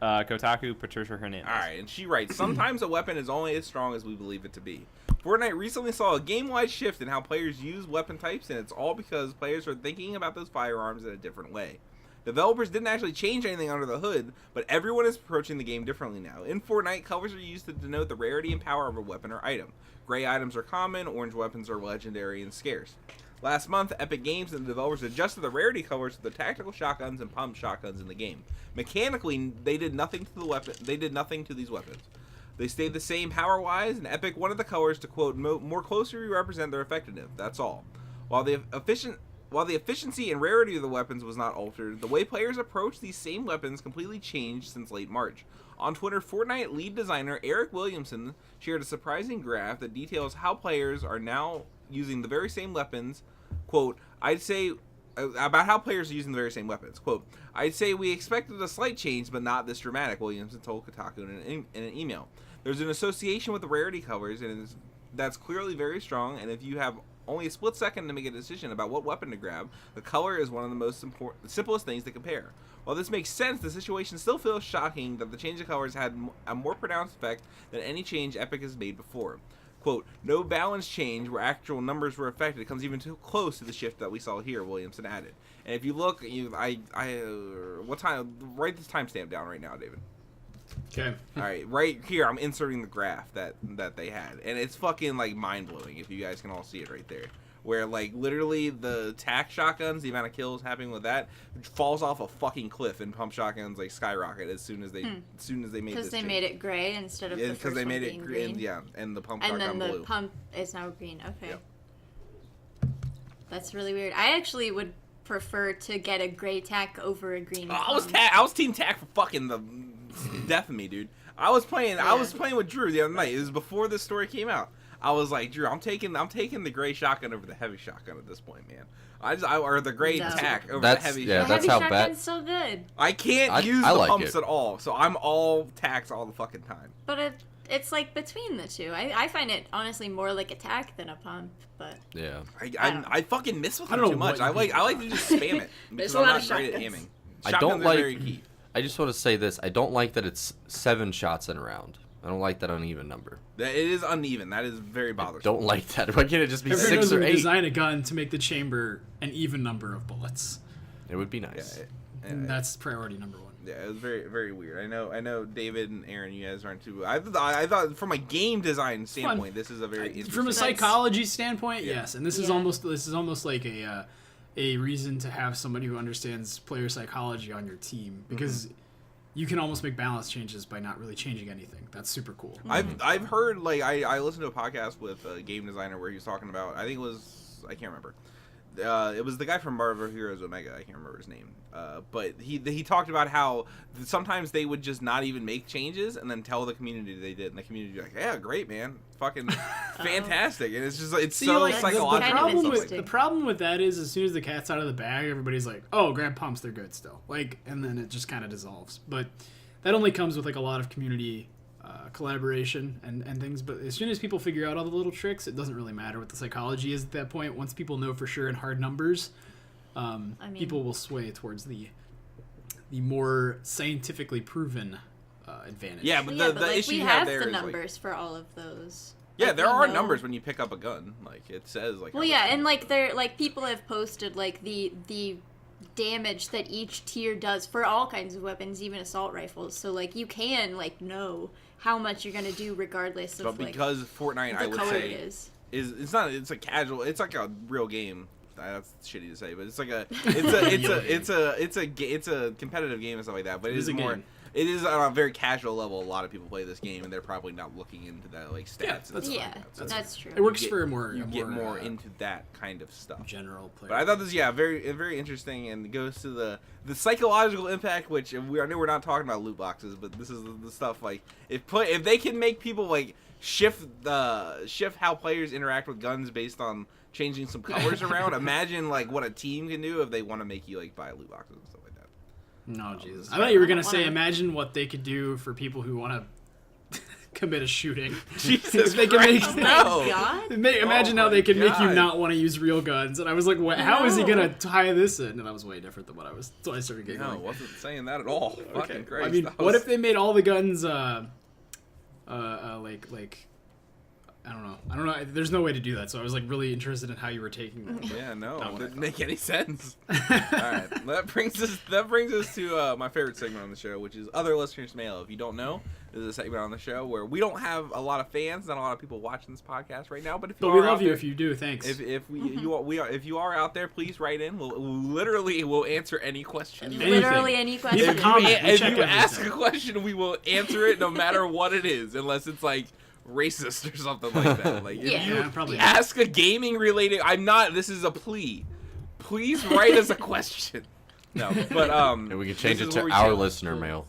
Kotaku, Patricia Hernandez. Alright, and she writes, sometimes a weapon is only as strong as we believe it to be. Fortnite recently saw a game-wide shift in how players use weapon types, and it's all because players are thinking about those firearms in a different way. Developers didn't actually change anything under the hood, but everyone is approaching the game differently now. In Fortnite, colors are used to denote the rarity and power of a weapon or item. Gray items are common, orange weapons are legendary and scarce. Last month, Epic Games and the developers adjusted the rarity colors of the tactical shotguns and pump shotguns in the game. Mechanically, they did nothing to the weapon. They did nothing to these weapons. They stayed the same power-wise, and Epic wanted the colors to, quote, more closely represent their effectiveness. That's all. While the efficiency and rarity of the weapons was not altered, the way players approach these same weapons completely changed since late March. On Twitter, Fortnite lead designer Eric Williamson shared a surprising graph that details how players are now using the very same weapons. Quote, about how players are using the very same weapons. Quote, I'd say we expected a slight change, but not this dramatic, Williamson told Kotaku in an email. There's an association with the rarity colors, and that's clearly very strong, and if you have only a split second to make a decision about what weapon to grab, the color is one of the simplest things to compare. While this makes sense, the situation still feels shocking that the change of colors had a more pronounced effect than any change Epic has made before. Quote, no balance change where actual numbers were affected comes even too close to the shift that we saw here, Williamson added. And if you look, what time? Write this timestamp down right now, David. Okay. All right, right here, I'm inserting the graph that they had, and it's fucking like mind blowing. If you guys can all see it right there, where like literally the tac shotguns, the amount of kills happening with that falls off a fucking cliff, and pump shotguns like skyrocket as soon as they made this because they change. made it gray instead of the first because they made one it being green. Yeah, and the pump and shotgun then the blue. pump is now green. Okay, Yep. That's really weird. I actually would prefer to get a gray tac over a green. I was team tac for fucking the death of me, dude. I was playing with Drew the other night. It was before this story came out. I was like, Drew, I'm taking the gray shotgun over the heavy shotgun at this point, man. Or the gray tac over the heavy shotgun. That's heavy how shotgun's bad. so good. I can't use I the like pumps it. at all, so I'm all tacs all the fucking time. But it's like between the two. I find it honestly more like a tac than a pump. But Yeah. I fucking miss with I them don't too know much. what I like to just spam it There's because a I'm lot not of great at shotguns. aiming. I Shotguns don't are like. very key. I just want to say this. I don't like that it's 7 shots in a round. I don't like that uneven number. It is uneven. That is very bothersome. Don't like that. Why can't it just be Everyone 6 knows or when you 8? design a gun to make the chamber an even number of bullets. It would be nice. And that's priority number 1. Yeah, it was very, very weird. I know, David and Aaron, you guys aren't too. I thought from a game design standpoint, this is a very interesting. From a psychology standpoint, Yeah. yes, and this is almost like a reason to have somebody who understands player psychology on your team, because you can almost make balance changes by not really changing anything. That's super cool. I've heard, like, I listened to a podcast with a game designer where he was talking about, I think it was, I can't remember. It was the guy from Marvel Heroes Omega. I can't remember his name. But he talked about how sometimes they would just not even make changes and then tell the community they did, and the community would be like, "Yeah, great, man, fucking fantastic." And it's just it's See, so like, psychological. the problem with that is as soon as the cat's out of the bag, everybody's like, "Oh, grab pumps, they're good still." Like, and then it just kind of dissolves. But that only comes with like a lot of community collaboration and things. But as soon as people figure out all the little tricks, it doesn't really matter what the psychology is at that point. Once people know for sure in hard numbers, people will sway towards the more scientifically proven advantage. Yeah, but yeah, the like, issue we you have there the is, like- numbers for all of those. yeah, Like, there we are know- numbers when you pick up a gun. Like it says, like. Well, how yeah, much- and like they're like people have posted like the damage that each tier does for all kinds of weapons, even assault rifles. So like you can like know how much you're gonna do regardless of But like because Fortnite, the I would color say, it is. it's not. It's a casual. It's like a real game. That's shitty to say, but it's like a it's a competitive game and stuff like that. But it is a more. game. It is on a very casual level. A lot of people play this game, and they're probably not looking into that like stats. Yeah, and that's stuff Yeah, like that. So that's true. It works You for a more you get more into that kind of stuff. general player. But I thought this, very interesting, and it goes to the psychological impact. Which I know we're not talking about loot boxes, but this is the stuff like if they can make people like shift how players interact with guns based on changing some colors around. Imagine like what a team can do if they want to make you like buy loot boxes and stuff like that. No, Jesus. I thought you were going to say, wanna- imagine what they could do for people who want to commit a shooting. Jesus They can make- Christ, Oh no. my god! Imagine Oh how they could make you God. not want to use real guns. And I was like, how is he No. going to tie this in? And that was way different than what I was. So I started getting No, like, wasn't saying that at all. Fucking okay. Christ. I mean, that what was- if they made all the guns like I don't know. There's no way to do that. So I was like really interested in how you were taking that. Yeah, no, Not it what I didn't make any sense. All right, that brings us to my favorite segment on the show, which is Other Listeners' Mail. If you don't know, this is a segment on the show where we don't have a lot of fans, not a lot of people watching this podcast right now. But if you we are love out you there, if you do. Thanks. if you are out there, please write in. We'll answer any question. Literally any question. Leave a comment. We If check you ask everything. a question, we will answer it no matter what it is, unless it's like racist or something like that. Like if Yeah. you Yeah, probably. ask a gaming related, this is a plea. Please write us a question. No, but And we can change this it is to where we our change- listener mail.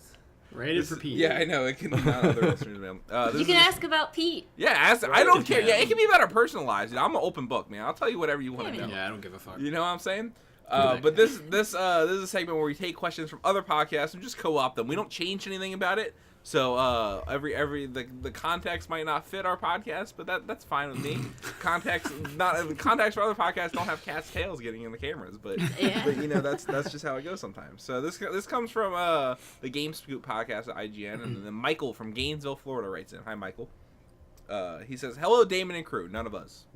Rated for Pete. Yeah, I know it can be not other listeners, man. You can ask about Pete. Yeah, ask. I don't care. Yeah, it can be better personalized. I'm an open book, man. I'll tell you whatever you want to know. Yeah, I don't give a fuck. You know what I'm saying? But this is a segment where we take questions from other podcasts and just co-opt them. We don't change anything about it. So the context might not fit our podcast, but that's fine with me. Context for other podcasts don't have cat's tails getting in the cameras, but Yeah. but you know that's just how it goes sometimes. So this comes from the Game Scoop podcast at IGN, and then Michael from Gainesville, Florida writes in. Hi, Michael. He says, "Hello, Damon and crew. None of us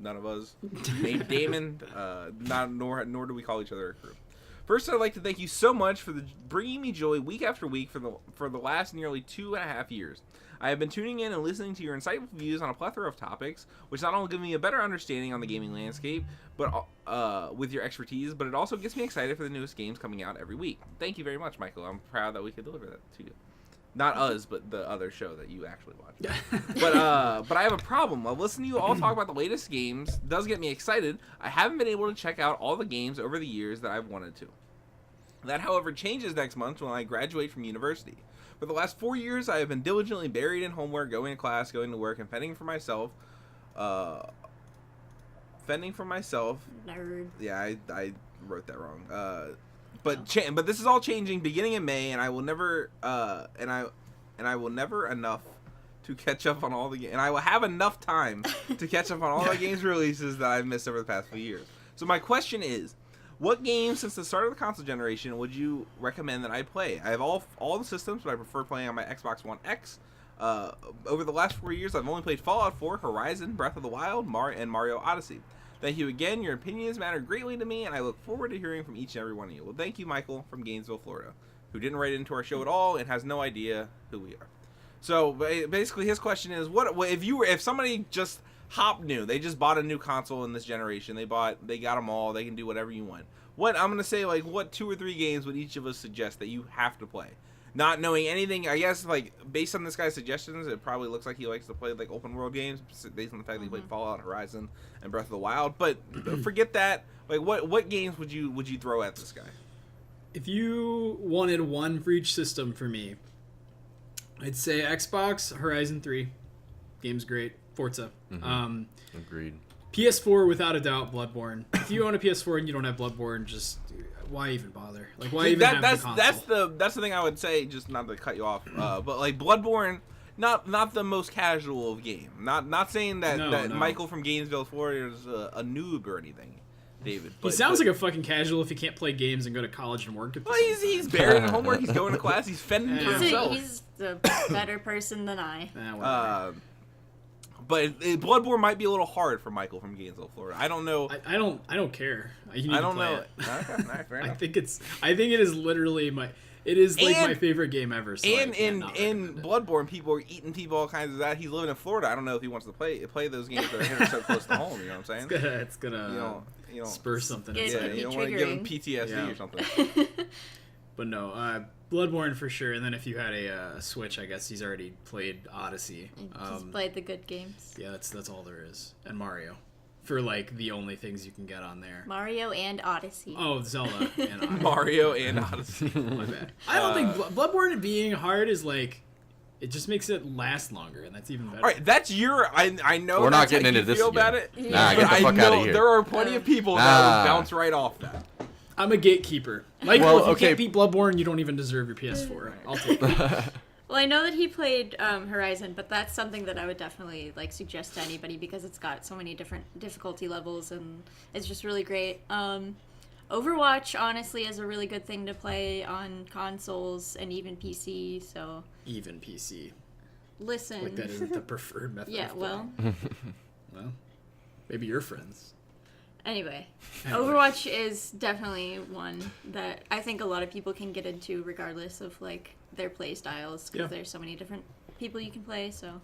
named Damon. Nor do we call each other a crew. First, I'd like to thank you so much for bringing me joy week after week for the last nearly 2.5 years. I have been tuning in and listening to your insightful views on a plethora of topics, which not only give me a better understanding on the gaming landscape, but with your expertise, but it also gets me excited for the newest games coming out every week. Thank you very much, Michael. I'm proud that we could deliver that to you." Not us, but the other show that you actually watch. But I have a problem. While listening to you all talk about the latest games does get me excited, I haven't been able to check out all the games over the years that I've wanted to. That, however, changes next month when I graduate from university. For the last 4 years, I have been diligently buried in homework, going to class, going to work, and fending for myself. Nerd. Yeah, I wrote that wrong. But this is all changing beginning in May, and I will never enough to catch up on all and I will have enough time to catch up on all the games releases that I've missed over the past few years. So my question is, what games since the start of the console generation would you recommend that I play? I have all the systems, but I prefer playing on my Xbox One X. Over the last 4 years, I've only played Fallout 4, Horizon, Breath of the Wild, and Mario Odyssey. Thank you again. Your opinions matter greatly to me, and I look forward to hearing from each and every one of you. Well, thank you, Michael from Gainesville, Florida, who didn't write into our show at all and has no idea who we are. So basically, his question is: if somebody just hop new, they just bought a new console in this generation, they got them all, they can do whatever you want. What 2 or 3 games would each of us suggest that you have to play? Not knowing anything, I guess, like, based on this guy's suggestions, it probably looks like he likes to play, like, open world games, based on the fact that he played Fallout, Horizon, and Breath of the Wild. But forget that. Like, what games would you throw at this guy? If you wanted one for each system for me, I'd say Xbox, Horizon 3. Game's great. Forza. Mm-hmm. Agreed. PS4, without a doubt, Bloodborne. If you own a PS4 and you don't have Bloodborne, just why even bother? Like, why even have the console? That's the thing I would say, just not to cut you off, but like Bloodborne, not the most casual of game. Not saying that Michael from Gainesville, Florida is a noob or anything, David. He sounds like a fucking casual if he can't play games and go to college and work at the Well, same he's buried in homework. He's going to class. He's fending for himself. He's a better person than I. whatever. But Bloodborne might be a little hard for Michael from Gainesville, Florida. I don't know. I don't care. I don't know. It. Okay, right, fair enough. I think it is literally my favorite game ever. So and in Bloodborne, people are eating people all kinds of that. He's living in Florida. I don't know if he wants to play those games that are so close to home. You know what I'm saying? It's gonna spur something. Yeah, you don't want to give him PTSD or something. But no, Bloodborne for sure. And then if you had a Switch, I guess he's already played Odyssey. He's played the good games. Yeah, that's all there is. And Mario, for like the only things you can get on there. Mario and Odyssey. Oh, Zelda and Odyssey. Mario and Odyssey. My bad. I don't think Bloodborne being hard is like. It just makes it last longer, and that's even better. All right, that's your. I know. We're not that's getting how into you this feel again. about it. Nah, get the fuck out of here. There are plenty of people that will bounce right off that. I'm a gatekeeper. Like, Well, if you okay. can't beat Bloodborne, you don't even deserve your PS4. I'll take it. Well, I know that he played Horizon, but that's something that I would definitely like suggest to anybody because it's got so many different difficulty levels and it's just really great. Overwatch, honestly, is a really good thing to play on consoles and even PC. So Even PC. listen. Like that isn't the preferred method. Yeah, of well, Well, maybe you're friends. Anyway, Overwatch is definitely one that I think a lot of people can get into regardless of like their play styles because there's so many different people you can play. So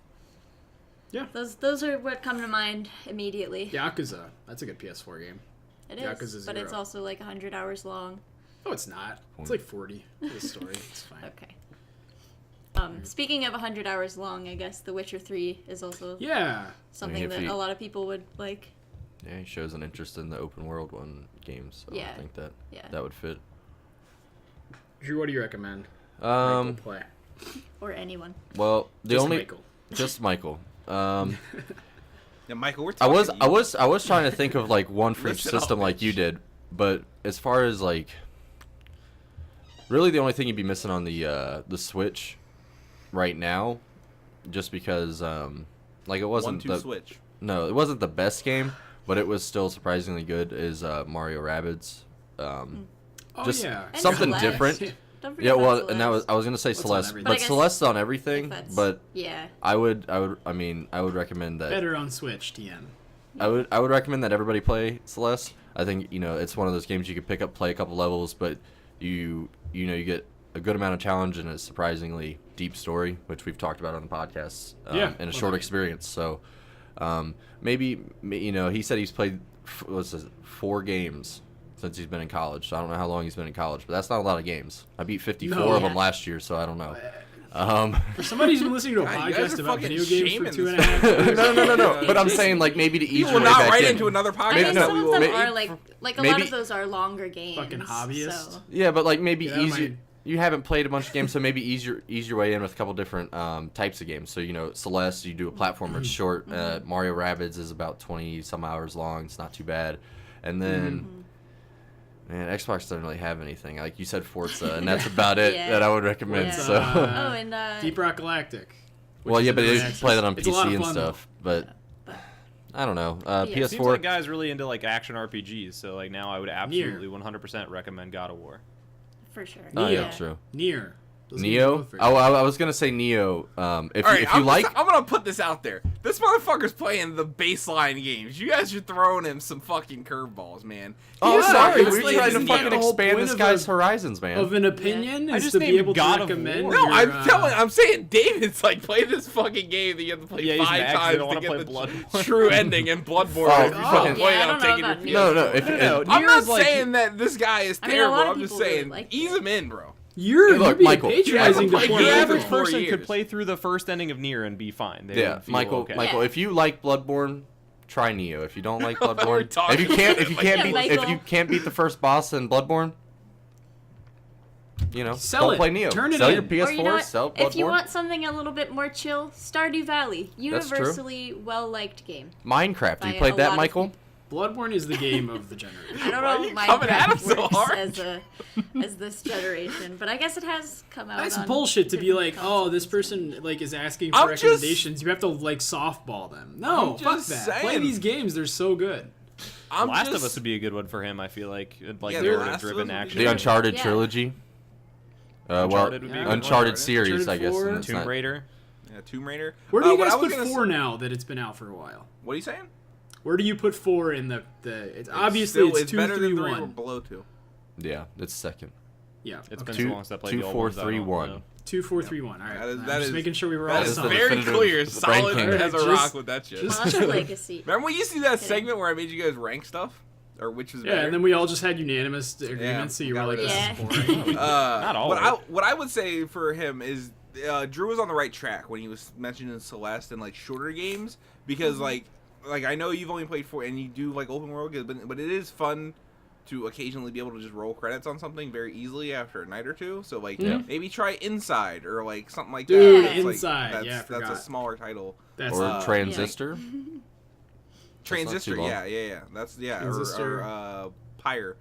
yeah, those are what come to mind immediately. Yakuza, that's a good PS4 game. It Yakuza is, 0. but it's also like 100 hours long. No, it's not. It's like 40 for the story. It's fine. Okay. Speaking of 100 hours long, I guess The Witcher 3 is also something that a lot of people would like. Yeah, he shows an interest in the open world games, so I think that would fit. Drew, what do you recommend? Michael Play. Or anyone. Well, Michael. Just Michael. Yeah, Michael, we're I talking was trying to think of like one for each Listen system up, like bitch. you did, but as far as like, really the only thing you'd be missing on the Switch right now, just because like it wasn't 1-2 Switch. No, it wasn't the best game, but it was still surprisingly good. Is Mario Rabbids? Just yeah. And something Celeste. different. Don't forget Yeah, about well, Celeste. and I was gonna say What's on Celeste, everything? But I but guess Celeste's on if everything. that's- But yeah. I would recommend that. Better on Switch, TM. I would recommend that everybody play Celeste. I think it's one of those games you could pick up, play a couple levels, but you get a good amount of challenge and a surprisingly deep story, which we've talked about on the podcast. In a short experience. So maybe he said he's played 4 games since he's been in college. So I don't know how long he's been in college, but that's not a lot of games. I beat 54 of them last year, so I don't know. For somebody who's been listening to a God, you guys podcast are about fucking video games for shaming 2.5 years. No. But I'm saying like maybe to ease He your will way not back write in. into another podcast. I mean, that some we of will them make- are like a lot of those are longer games. Fucking hobbyist. So. Yeah, but like maybe Get out of easier. my- You haven't played a bunch of games, so maybe ease your way in with a couple different types of games. So Celeste, you do a platformer, it's short. Mario Rabbids is about 20 some hours long. It's not too bad. And then, man, Xbox doesn't really have anything. Like you said, Forza, and that's about it Yeah. that I would recommend. Yeah. So, Oh, and Deep Rock Galactic. which well, is yeah, in but early you access. play that on It's a lot PC of and fun, stuff. But I don't know. Yeah. Seems PS4. like guys really into like action RPGs, so like now I would absolutely 100% recommend God of War. for sure. Oh yeah, Yeah. true. Nier. Those games are Neo. both very Oh, I was gonna say Neo. If All right, if you like. I'm gonna put this out there. This motherfucker's playing the baseline games. You guys are throwing him some fucking curveballs, man. Oh, Yeah, sorry. it's We're like, trying to isn't that fucking the whole expand point this of guy's a- horizons, man. of an opinion I is just to be named able to God of recommend. War. No, your, I'm saying David's like play this fucking game that you have to play Yeah, he's 5 mad 'cause they times don't to wanna get play the Bloodborne. true ending and Bloodborne. Oh, if you oh, fucking yeah, play I it, don't I'm know taking about your Neo. No, PS4. if I'm Neo not is like- saying that this guy is I mean, a lot terrible. of I'm just people really saying liked ease it. him in, bro. You're Look, being Michael, patronizing you haven't to played The Yeah, average for 4 person years. could play through the first ending of Nier and be fine. They Yeah, would feel Michael. okay. Michael, Yeah. if you like Bloodborne, try Neo. If you don't like We're Bloodborne, talking if you can't like beat Michael. if you can't beat the first boss in Bloodborne, Sell don't it. play Neo. Turn it sell in. your Or PS4. you know what? Sell Bloodborne. If you want something a little bit more chill, Stardew Valley, That's true. universally well liked game. Minecraft. by You played a that, lot of Michael? people. Bloodborne is the game of the generation. I don't Why know are if you coming at him Minecraft so works hard? as this generation, but I guess it has come out. That's on bullshit to be different like, oh, consoles. this person like is asking for I'm just- recommendations. You have to like softball them. No, I'm fuck just that. Play saying. these games; they're so good. I'm Last just, of Us would be a good one for him. I feel like Yeah, The Last of Us narrative-driven would be action. The Yeah. Uncharted Yeah. trilogy. Uncharted would be a good one. Uncharted series, Uncharted I guess. 4. and it's Tomb not- Raider. Yeah, Tomb Raider. Where do you what guys I was put gonna 4 now that it's been out for a while? What are you saying? Where do you put 4 in the? It's obviously Still, it's 2, better 3, than 3 or 1. below 2. Yeah, it's second. Yeah, It's okay. been Two- so long since I played 2, the old 4, ones, I 3, don't 1. know. 2, 4, 3, 1. All right, That is- I'm that just is- making sure we were That all is the solid. very definitive clear, Brain solid King. as a Just- rock with that shit. Monster Legacy. Remember when you used to do that segment where I made you guys rank stuff? Or which was Yeah, better? and then we all just had unanimous agreement, so you were got like, rid of this that. is boring. Not all What of I, it. what I would say for him is Drew was on the right track when he was mentioning Celeste and like shorter games because like I know you've only played 4 and you do like open world games, but it is fun to occasionally be able to just roll credits on something very easily after a night or two. So like maybe try Inside or like something like Dude, that. It's, like, Inside, that's, yeah, I that's a forgot. smaller title. That's Or Transistor. Transistor, too long. yeah. That's Transistor. or Pyre.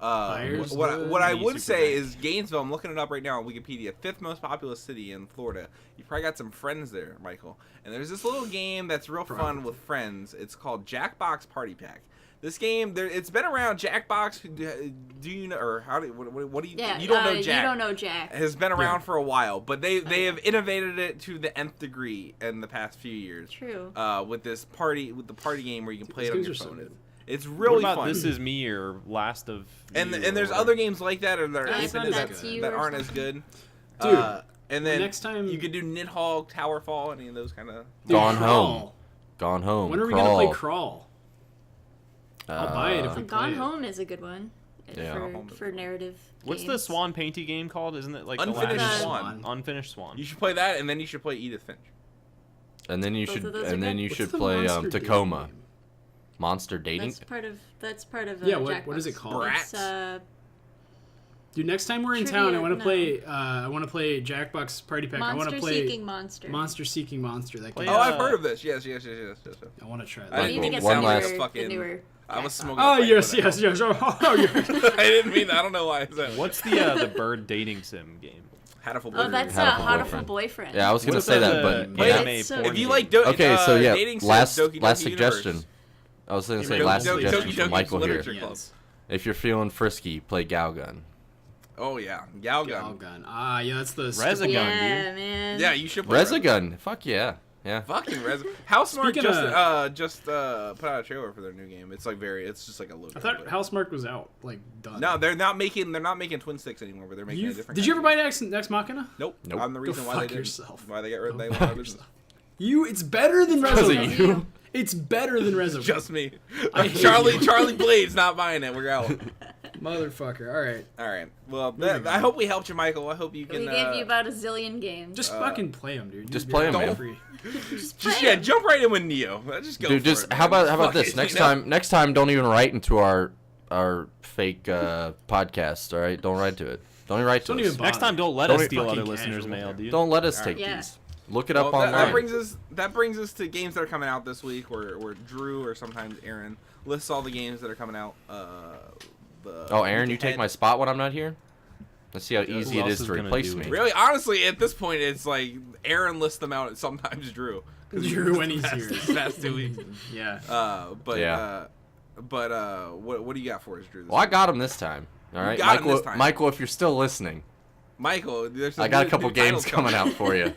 Pyre's What good. I Mini would Super say Bank. is Gainesville. I'm looking it up right now on Wikipedia. 5th most populous city in Florida. You probably got some friends there, Michael. And there's this little game that's real fun with friends. It's called Jackbox Party Pack. This game, it's been around. Jackbox, do you know, or how do what do you? Yeah, you don't know Jack. You don't know Jack. Has been around for a while, but they have innovated it to the nth degree in the past few years. True. With the party game where you can play it on your phone. So it's really what about fun. This Is Me or Last of and You and there's or other games like that or that, That's are That's You that or aren't as good. Dude, and then next time you could do Nidhogg, Towerfall, any of those kind of. Gone Crawl. Home. Gone Home. When are we Crawl. gonna play Crawl? I'll buy it if we play Gone it. Home is a good one. Yeah. For narrative. What's the games. Swan Painty game called? Isn't it like Unfinished the last Swan. Unfinished Swan? You should play that, and then you should play Edith Finch. And then you Both should of those are and then good. you What's should the play monster dating Tacoma. game? Monster dating. That's part of. Yeah, what is it Jackbox. called? Brats? It's, Dude, next time we're in Trivia, town, I want to no. play. I want to play Jackbox Party Pack. I want to Monster play Seeking Monster. Monster Seeking Monster. That Play, game. Oh, I've heard of this. Yes. I want to try I that. We need to Like, get one some last newer, fucking- the newer. I was Jackbox. smoking. Oh a pipe yes, when I yes, yes. Oh, yes. I didn't mean that. I don't know why I said. What's the bird dating sim game? Hatful Oh, that's Hatful Hatful Boyfriend. Boyfriend. Yeah, I was gonna What's say the that, but Play yeah. it. It's so porn If you game? like Okay, so yeah, dating sims, last Doki Doki suggestion. Universe. I was gonna say Doki last Doki suggestion Doki from Michael here. Literature Club. If you're feeling frisky, play Galgun. Oh yeah, Galgun. Galgun. Ah, yeah, that's the. Resogun. Yeah, man. Yeah, you should play Resogun. Fuck yeah. Yeah. Fucking Res. Housemarque Speaking just put out a trailer for their new game. It's like it's just like a logo. I thought but- Housemarque was out, like done. No, they're not making twin sticks anymore, but they're making a different. Did you ever kind buy of Next Machina? Nope. Nope. I'm the reason why they fuck did. yourself. Why they got rid of they went Fuck out of business. yourself. It's better than Because of Resogun. you. It's better than Resogun. Just me. I hate Charlie Blade's not buying it. We're out. Motherfucker. All right. All right. Well, Moving I on. hope we helped you, Michael. I hope you can. We gave you about a zillion games. Just fucking play them, dude. just You're play 'em, for man. free. Just just play 'em. jump right in with Neo. Just go. Dude, for just it, how man. about Fuck this? it, Next you know? time, don't even write into our fake podcast. All right, don't write to it. Don't even write to Don't us. even Next time, don't let Don't us be steal fucking other listeners' casual. mail, dude. Don't let us take Yeah. these. Look it up Well, online. that brings us to games that are coming out this week, where Drew or sometimes Aaron lists all the games that are coming out. Aaron, you take my spot when I'm not here. Let's see how easy who it else is is to gonna replace do me. it? Really, honestly, at this point, it's like Aaron lists them out, and sometimes Drew. 'Cause Drew when he's past- here. these past 2 weeks. Yeah. What do you got for us, Drew? This Well, I week? got him this time. All right, got him Michael. this time. Michael, if you're still listening, Michael. There's I got a new- couple new games titles coming out for you.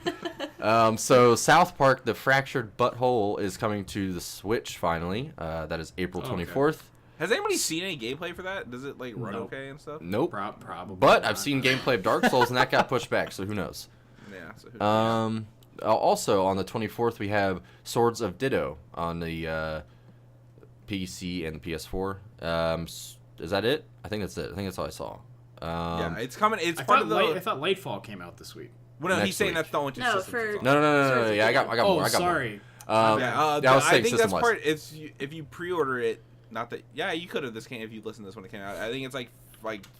So South Park: The Fractured Butthole is coming to the Switch finally. That is April Okay. 24th. Has anybody seen any gameplay for that? Does it like run Nope. okay and stuff? Nope. Probably. But not. I've seen gameplay of Dark Souls and that got pushed back, so who knows? Yeah. So who, Also on the 24th we have Swords of Ditto on the PC and the PS4. Is that it? I think that's it. I think that's all I saw. yeah, it's coming. It's I part thought, of the. I thought Lightfall came out this week. well, no, next he's saying week. that's the only two No, systems for- it's on. No. Swords of Yeah, I got Oh, more. I got sorry. more. Yeah, yeah, I was I saying think that's system-wise. part. It's if you pre-order it. Not that. Yeah, you could have this game if you listened to this when it came out. I think it's like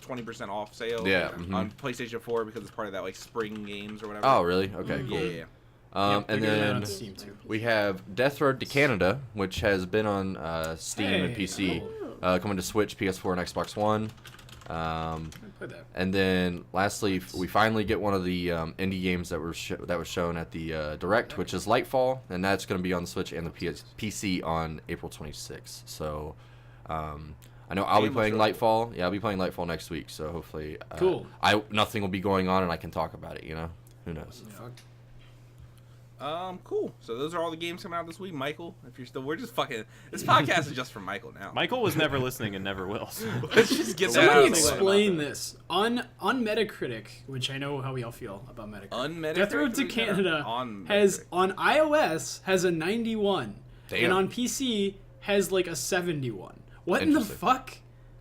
20% off sale. Yeah, On PlayStation 4 because it's part of that like spring games or whatever. Oh, really? Okay, cool. Yeah. Yep, And they're getting that then on Steam too. we have Death Road to Canada, which has been on Steam and Hey, PC, cool. coming to Switch, PS4, and Xbox One. I played that. And then lastly, we finally get one of the indie games that was shown at the Direct, which is Lightfall, and that's going to be on the Switch and the PC on April 26th. So I know I'll be Game playing looks really Lightfall. Yeah, I'll be playing Lightfall next week. So hopefully, Cool. nothing will be going on, and I can talk about it. You know, who knows? Fuck. Cool. So those are all the games coming out this week, Michael. If you're still, we're just fucking. This podcast is just for Michael now. Michael was never listening and never will. So. Let's just get that Somebody out of the way. explain this on Metacritic, which I know how we all feel about Metacritic. Unmetacritic. Death Road to Canada on has Metacritic. on iOS has a 91, Damn. and on PC has like a 71. What in the Interesting. fuck?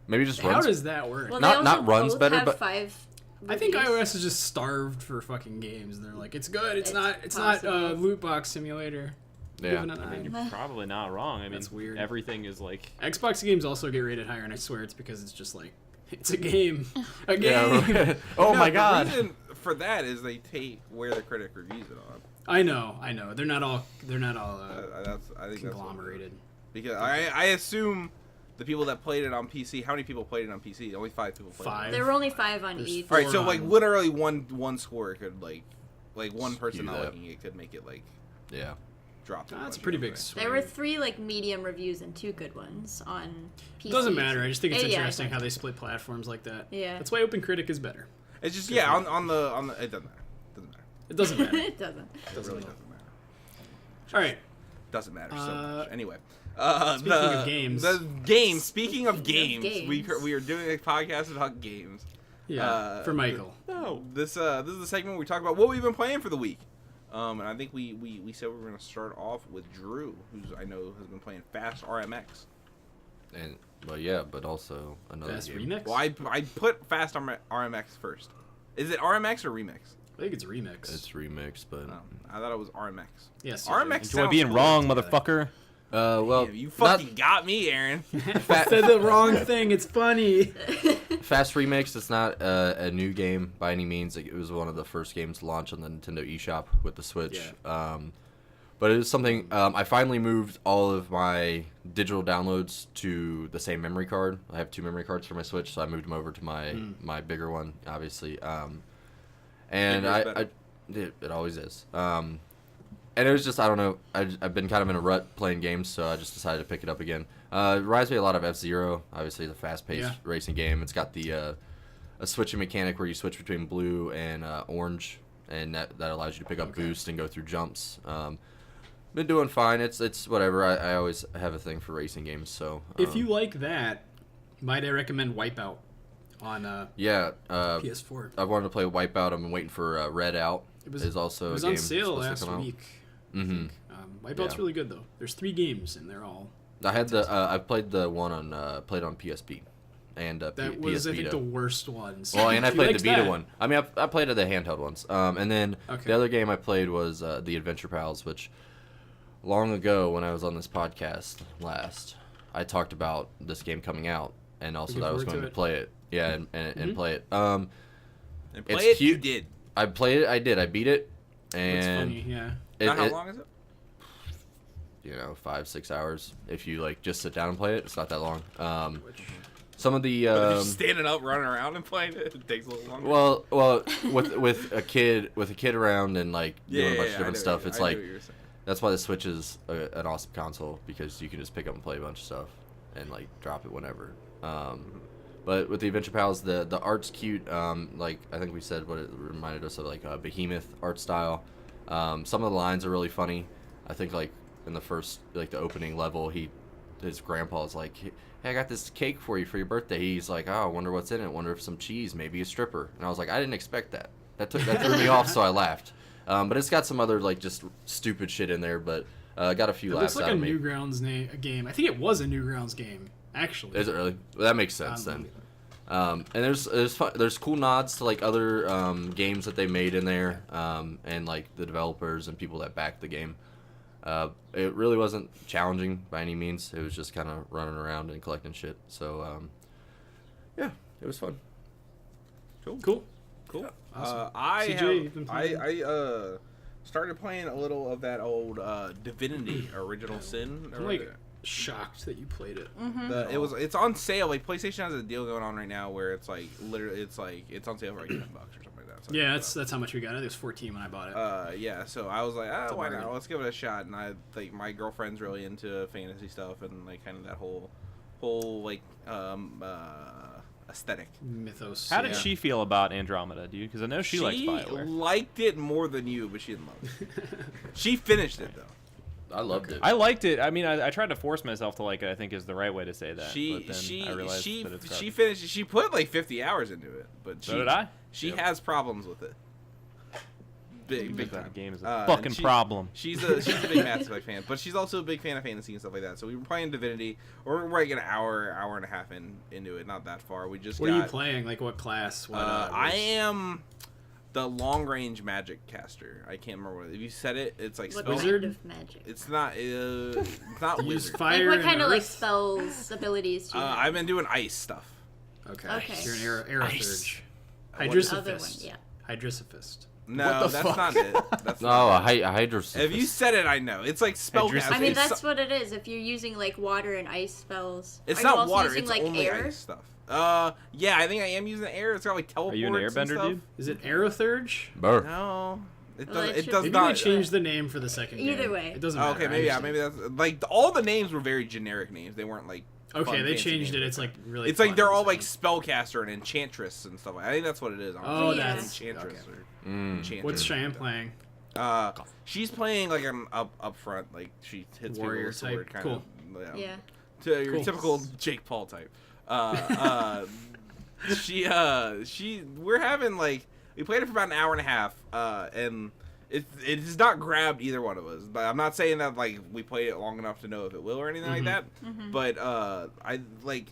Maybe just How runs. does that work? Well, Not- they also not runs both better, have but- 5 I think reviews. iOS is just starved for fucking games. They're like, it's good. It's It's not. It's not possible. loot box simulator. Yeah. Give it a I mean, 9. you're probably not wrong. I mean, That's weird. everything is like. Xbox games also get rated higher, and I swear it's because it's just like it's a game. A game. Yeah. Right. Oh No, my the god. reason for that is they take where the critic reviews it on. I know. They're not all. They're not all I think that's what- conglomerated. because I assume the people that played it on PC. How many people played it on PC? Only 5 people played 5. it. There were only 5 on There's each. All right, so Four like on- literally one score could like one person Skew not that. liking it could make it like Yeah. dropped. That's a pretty big swing. There were 3 like medium reviews and 2 good ones on PC. Doesn't matter. I just think it's Yeah, interesting how they split platforms like that. Yeah. That's why OpenCritic is better. It's just on the it doesn't matter. It doesn't matter. It doesn't. It really doesn't matter. All right. Doesn't matter so much. Anyway. Speaking of games. The games. Speaking of games, games. we are doing a podcast about games. Yeah. For Michael. No. This is the segment where we talk about what we've been playing for the week. And I think we said we were going to start off with Drew, who's I know has been playing Fast RMX. And but also another Fast game. Remix? Well, I put Fast RMX first. Is it RMX or Remix? I think it's Remix. It's remixed, but I thought it was RMX. Yes. RMX. Enjoy being wrong, motherfucker. well, Damn, you fucking got me, Aaron. said the wrong thing. It's funny. Fast Remix. It's not a new game by any means. It was one of the first games to launch on the Nintendo eShop with the Switch. Yeah. But it was something. I finally moved all of my digital downloads to the same memory card. I have 2 memory cards for my Switch, so I moved them over to my bigger one, obviously. And it always is. And it was just, I don't know, I've been kind of in a rut playing games, so I just decided to pick it up again. It reminds me a lot of F-Zero. Obviously, it's a fast-paced racing game. It's got the a switching mechanic where you switch between blue and orange, and that allows you to pick up boost and go through jumps. Been doing fine. It's whatever. I always have a thing for racing games, so... If you like that, might I recommend Wipeout on PS4. I wanted to play Wipeout. I've been waiting for Red Out. It was on sale last week. Mm-hmm. Wipeout's really good though. There's 3 games and they're all. I had I played the one on played on PSP, and that PS was I Vita. think the worst one. So well, and I played the Vita that. one. I mean, I played the handheld ones. And then the other game I played was the Adventure Pals, which long ago when I was on this podcast last, I talked about this game coming out, and also that I was going to play it. Yeah, and play it. And play it's it. cute. You did. I played it. I did. I beat it. And It's funny, yeah. How long is it? 5-6 hours. If you like just sit down and play it, it's not that long. Some of the But if you're standing up, running around, and playing it, it takes a little longer. well, with a kid around and like doing a bunch of different stuff, it's like that's why the Switch is an awesome console, because you can just pick up and play a bunch of stuff and like drop it whenever. But with the Adventure Pals, the art's cute. Like I think we said, what it reminded us of, like a Behemoth art style. Some of the lines are really funny. I think like in the first, like the opening level, his grandpa is like, "Hey, I got this cake for you for your birthday." He's like, "Oh, I wonder what's in it. Wonder if some cheese, maybe a stripper." And I was like, I didn't expect that. That threw me off, so I laughed. But it's got some other like just stupid shit in there. But got a few laughs out of me. It looks like a Newgrounds game. I think it was a Newgrounds game. Actually, is it really? Well, that makes sense then. And there's cool nods to like other games that they made in there, and like the developers and people that backed the game. It really wasn't challenging by any means. It was just kind of running around and collecting shit. So yeah, it was fun. Cool. Awesome. I started playing a little of that old Divinity Original Sin. I'm like shocked that you played it. It's on sale. Like PlayStation has a deal going on right now where it's like literally it's on sale for like $10 or something like that. So yeah, that's how much we got. I think it was 14 when I bought it. Yeah. So I was like, why not? Let's give it a shot. And I like my girlfriend's really into fantasy stuff and like kind of that whole like aesthetic. Mythos. How did she feel about Andromeda, dude? Because I know she likes BioWare. Liked it more than you, but she didn't love it. She finished it though. I loved it. I liked it. I mean, I tried to force myself to like it, I think is the right way to say that. She finished. She put like 50 hours into it, but So did I. She has problems with it. Big That time. game is a fucking problem. She's a big Mass Effect fan, but she's also a big fan of fantasy and stuff like that. So we were playing Divinity. We're like an hour and a half into it, not that far. What are you playing? Like what class? What? I am the long range magic caster. I can't remember what. If you said it, it's like What spell. kind of magic? It's not. It's not Do you use wizard. fire Like what kind of like earth? spells, abilities do you have? I've been doing ice stuff. Okay. So you're an Aerothurge. Other one, Hydrosophist. yeah. Hydrosophist. No, that's fuck? not it. That's No, not a it. Hydrosophist. If you said it, I know. It's like spellcasting. I mean, that's what it is. If you're using like water and ice spells. It's Are not you also water. using, It's like only air? ice stuff. Yeah, I think I am using air. It's got like teleports. Are you an and airbender, stuff. dude? Is it Aerothurge? Burr. No, It Well, does. it It should does Maybe not. they changed the name for the second Either game. way. It doesn't Oh, matter. okay, maybe yeah, maybe that's like all the names were very generic names. They weren't like. Okay, fun, they fancy changed it. names. It's like really. It's like fun they're in the all like second. spellcaster and enchantress and stuff. I think that's what it is. Oh, Yeah. that's enchantress okay. or enchanter. What's Cheyenne playing? She's playing like an up front, like she hits Warrior people with a sword, type. kind Cool. of. Yeah. To your Cool. typical Jake Paul type. We're having like we played it for about an hour and a half, and it has not grabbed either one of us. But I'm not saying that like we played it long enough to know if it will or anything like that. But I like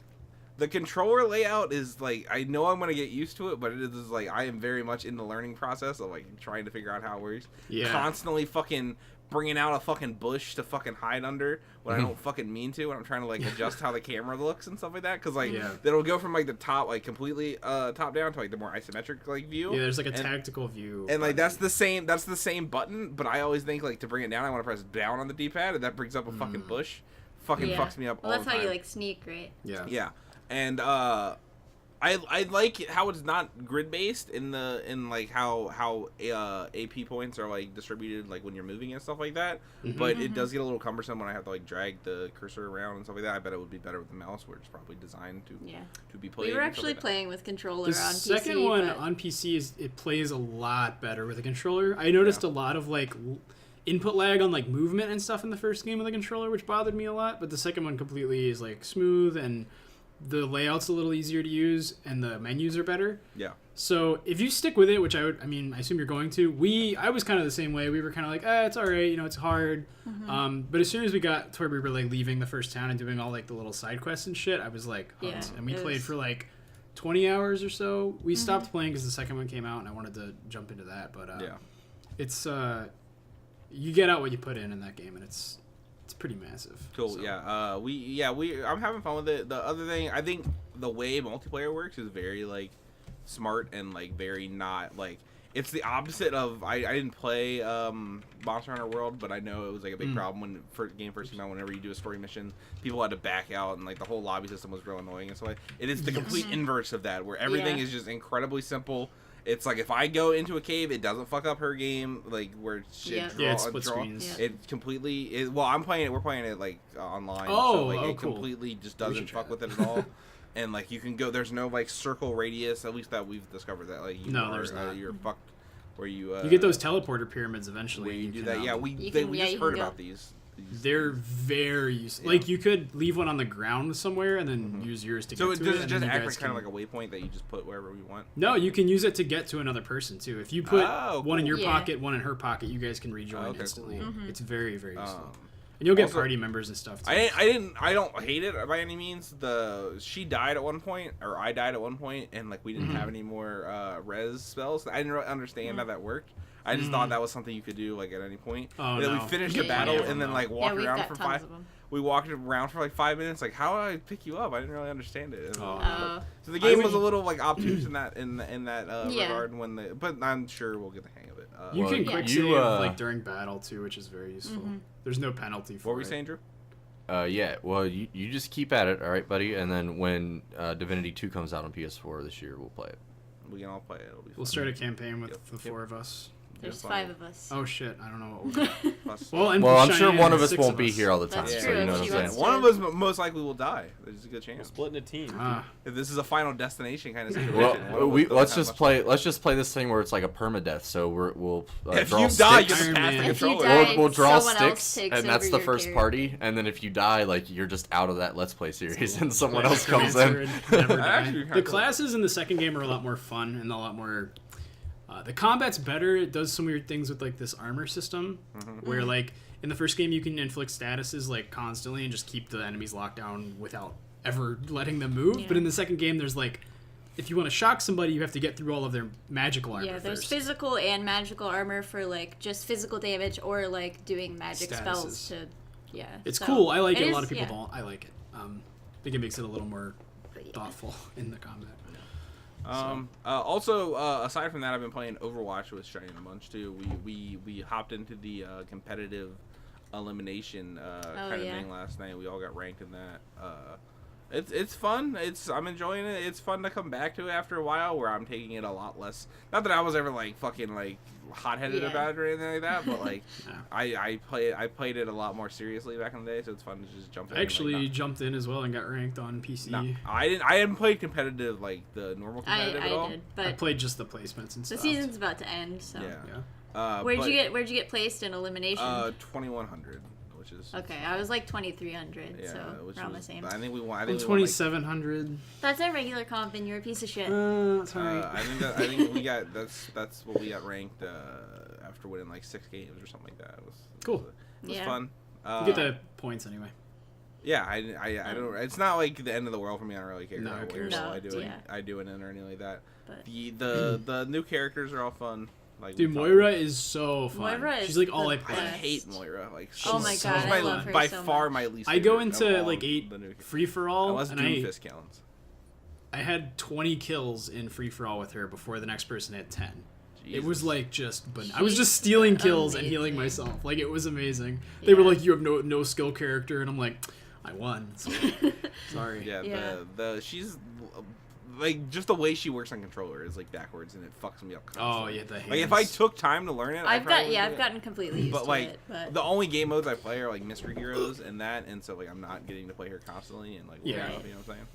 the controller layout is like I know I'm gonna get used to it, but it is like I am very much in the learning process of like trying to figure out how it works. Yeah. Constantly fucking bringing out a fucking bush to fucking hide under when I don't fucking mean to when I'm trying to like adjust how the camera looks and stuff like that, because like Yeah. it'll go from like the top like completely top down to like the more isometric like view. Yeah, there's like a tactical view. And like button. that's the same button, but I always think like to bring it down I want to press down on the D-pad, and that brings up a fucking bush. Fucking Yeah. fucks me up Well, all that's the how time. you like sneak, right? Yeah. Yeah, and I like how it's not grid based in like how AP points are like distributed like when you're moving and stuff like that. But it does get a little cumbersome when I have to like drag the cursor around and stuff like that. I bet it would be better with the mouse, where it's probably designed to Yeah. be played. We were and stuff actually like that. playing with controller The on second PC. one but on PC it plays a lot better with a controller. I noticed a lot of like input lag on like movement and stuff in the first game with the controller, which bothered me a lot. But the second one completely is like smooth, and the layout's a little easier to use, and the menus are better. Yeah. So if you stick with it, which I assume you're going to. I was kind of the same way. We were kind of like, it's all right, it's hard. But as soon as we got to where we were like leaving the first town and doing all like the little side quests and shit, I was like, hooked. Yeah, And we it played was- for like 20 hours or so. We stopped playing because the second one came out, and I wanted to jump into that. But Yeah. it's you get out what you put in that game, and it's pretty massive. Cool. So. Yeah. I'm having fun with it. The other thing, I think the way multiplayer works is very like smart and like very not like it's the opposite of I didn't play Monster Hunter World, but I know it was like a big problem when game first came out. Whenever you do a story mission, people had to back out, and like the whole lobby system was real annoying and so like it is the complete inverse of that, where everything Yeah. is just incredibly simple. It's like if I go into a cave, it doesn't fuck up her game, like where shit Yeah. Yeah, it's split screens. Yeah. It completely. Well, we're playing it like online. Oh, so like oh, it cool. completely just We doesn't should try fuck with it at all. And like you can go. There's no like circle radius. At least that we've discovered that like you No, are, there's not. you're fucked. Where you You get those teleporter pyramids eventually. where and you do can, that. Yeah, we You they, can- we yeah, just you heard can go. about these. They're very useful. Yeah. Like you could leave one on the ground somewhere and then use yours to So get to does it. it and just then you act guys like kind of can- like a waypoint that you just put wherever we want? No, you can use it to get to another person too. If you put Oh, one in cool. your Yeah. pocket, one in her pocket, you guys can rejoin Okay, cool. instantly. It's very, very useful. Um, And you'll get also- party members and stuff too. I don't hate it by any means. She died at one point, or I died at one point, and like we didn't have any more res spells. I didn't really understand how that worked. I just thought that was something you could do like at any point. Oh, and then no. we finished Yeah, the battle yeah. and then like Yeah, walked we've around got for tons 5. of them. We walked around for like 5 minutes. Like how do I pick you up? I didn't really understand it. Oh. So the game I was a would- little like obtuse in that Yeah. regard but I'm sure we'll get the hang of it. You Well, can Yeah. quick you, save uh, like during battle too, which is very useful. There's no penalty for what were we it. saying, Drew? Yeah, well, you just keep at it, all right, buddy? And then when Divinity 2 comes out on PS4 this year, we'll play it. We can all play it. It'll be fun. We'll start a campaign with Yep. the 4 of us. There's Yeah, 5 of us. Oh shit, I don't know what we'll do. Plus- Well, and Well, I'm sure Cheyenne, one of us 6 won't be here all the time, That's so true, you know if what she I'm wants saying. one of us most likely will die. There's a good We'll chance. split into teams. If this is a Final Destination kind of situation, Well, one of us doesn't let's have just much- play. Let's just play this thing where it's like a permadeath. So we'll If draw you die, you sticks. have to pass the Iron Man. If you controller. die, We'll draw someone else sticks, takes and that's over the your first character. party. And then if you die, like you're just out of that Let's Play series, and someone Play else comes Necromancer in. and never die. Actually, The kinda classes in the second game are a lot more fun and a lot more. The combat's better. It does some weird things with like this armor system, where like in the first game you can inflict statuses like constantly and just keep the enemies locked down without ever letting them move. Yeah. But in the second game, there's like, if you want to shock somebody, you have to get through all of their magical armor Yeah, there's first. physical and magical armor for like just physical damage or like doing magic spells Statuses. to. Yeah. It's so cool. I like it. A is- lot of people yeah. don't. I like it. I think it makes it a little more But yeah. thoughtful in the combat. Also, aside from that, I've been playing Overwatch with Cheyenne a bunch too. We hopped into the competitive elimination kind of yeah. thing last night. We all got ranked in that. It's fun. I'm enjoying it. It's fun to come back to after a while, where I'm taking it a lot less. Not that I was ever like fucking like hot-headed about it or anything like that, but like I played it a lot more seriously back in the day, so it's fun to just jump in. I actually jumped in as well and got ranked on PC. No, I hadn't played competitive like the normal competitive at all. I did, but I played just the placements and the stuff. season's about to end, so Yeah. Where'd you get placed in elimination? 2100. Which is okay, I was like 2300, yeah, so around the same. I think we won. I I'm think 2700. That's our regular comp, and you're a piece of shit. Sorry. I think we got that's what we got ranked after winning like 6 games or something like that. It was Cool. It was fun. You get the points anyway. Yeah, I don't. It's not like the end of the world for me. I don't really care. No, who cares? No, I do it in or anything like that. But The new characters are all fun. Like Dude, Moira is so fun. Moira is She's like all the I I play. best. hate Moira. Like Oh my she's God, I love her by so far much. my least. I go favorite into of all like the 8 new- free for all, Unless and Doomfist counts. I had 20 kills in free for all with her before the next person had 10. It Jesus. was like just, but I was just stealing kills and healing amazing. myself. Like it was amazing. They were Yeah. like, "You have no skill character," and I'm like, "I won." So, sorry. Yeah, Yeah. the she's like just the way she works on controller is like backwards and it fucks me up constantly. Oh yeah, the hands. Like if I took time to learn it, I've probably I've would do it. gotten completely used But to like it. But the only game modes I play are like mystery heroes and that, and so like I'm not getting to play her constantly and like Yeah. you know what I'm saying?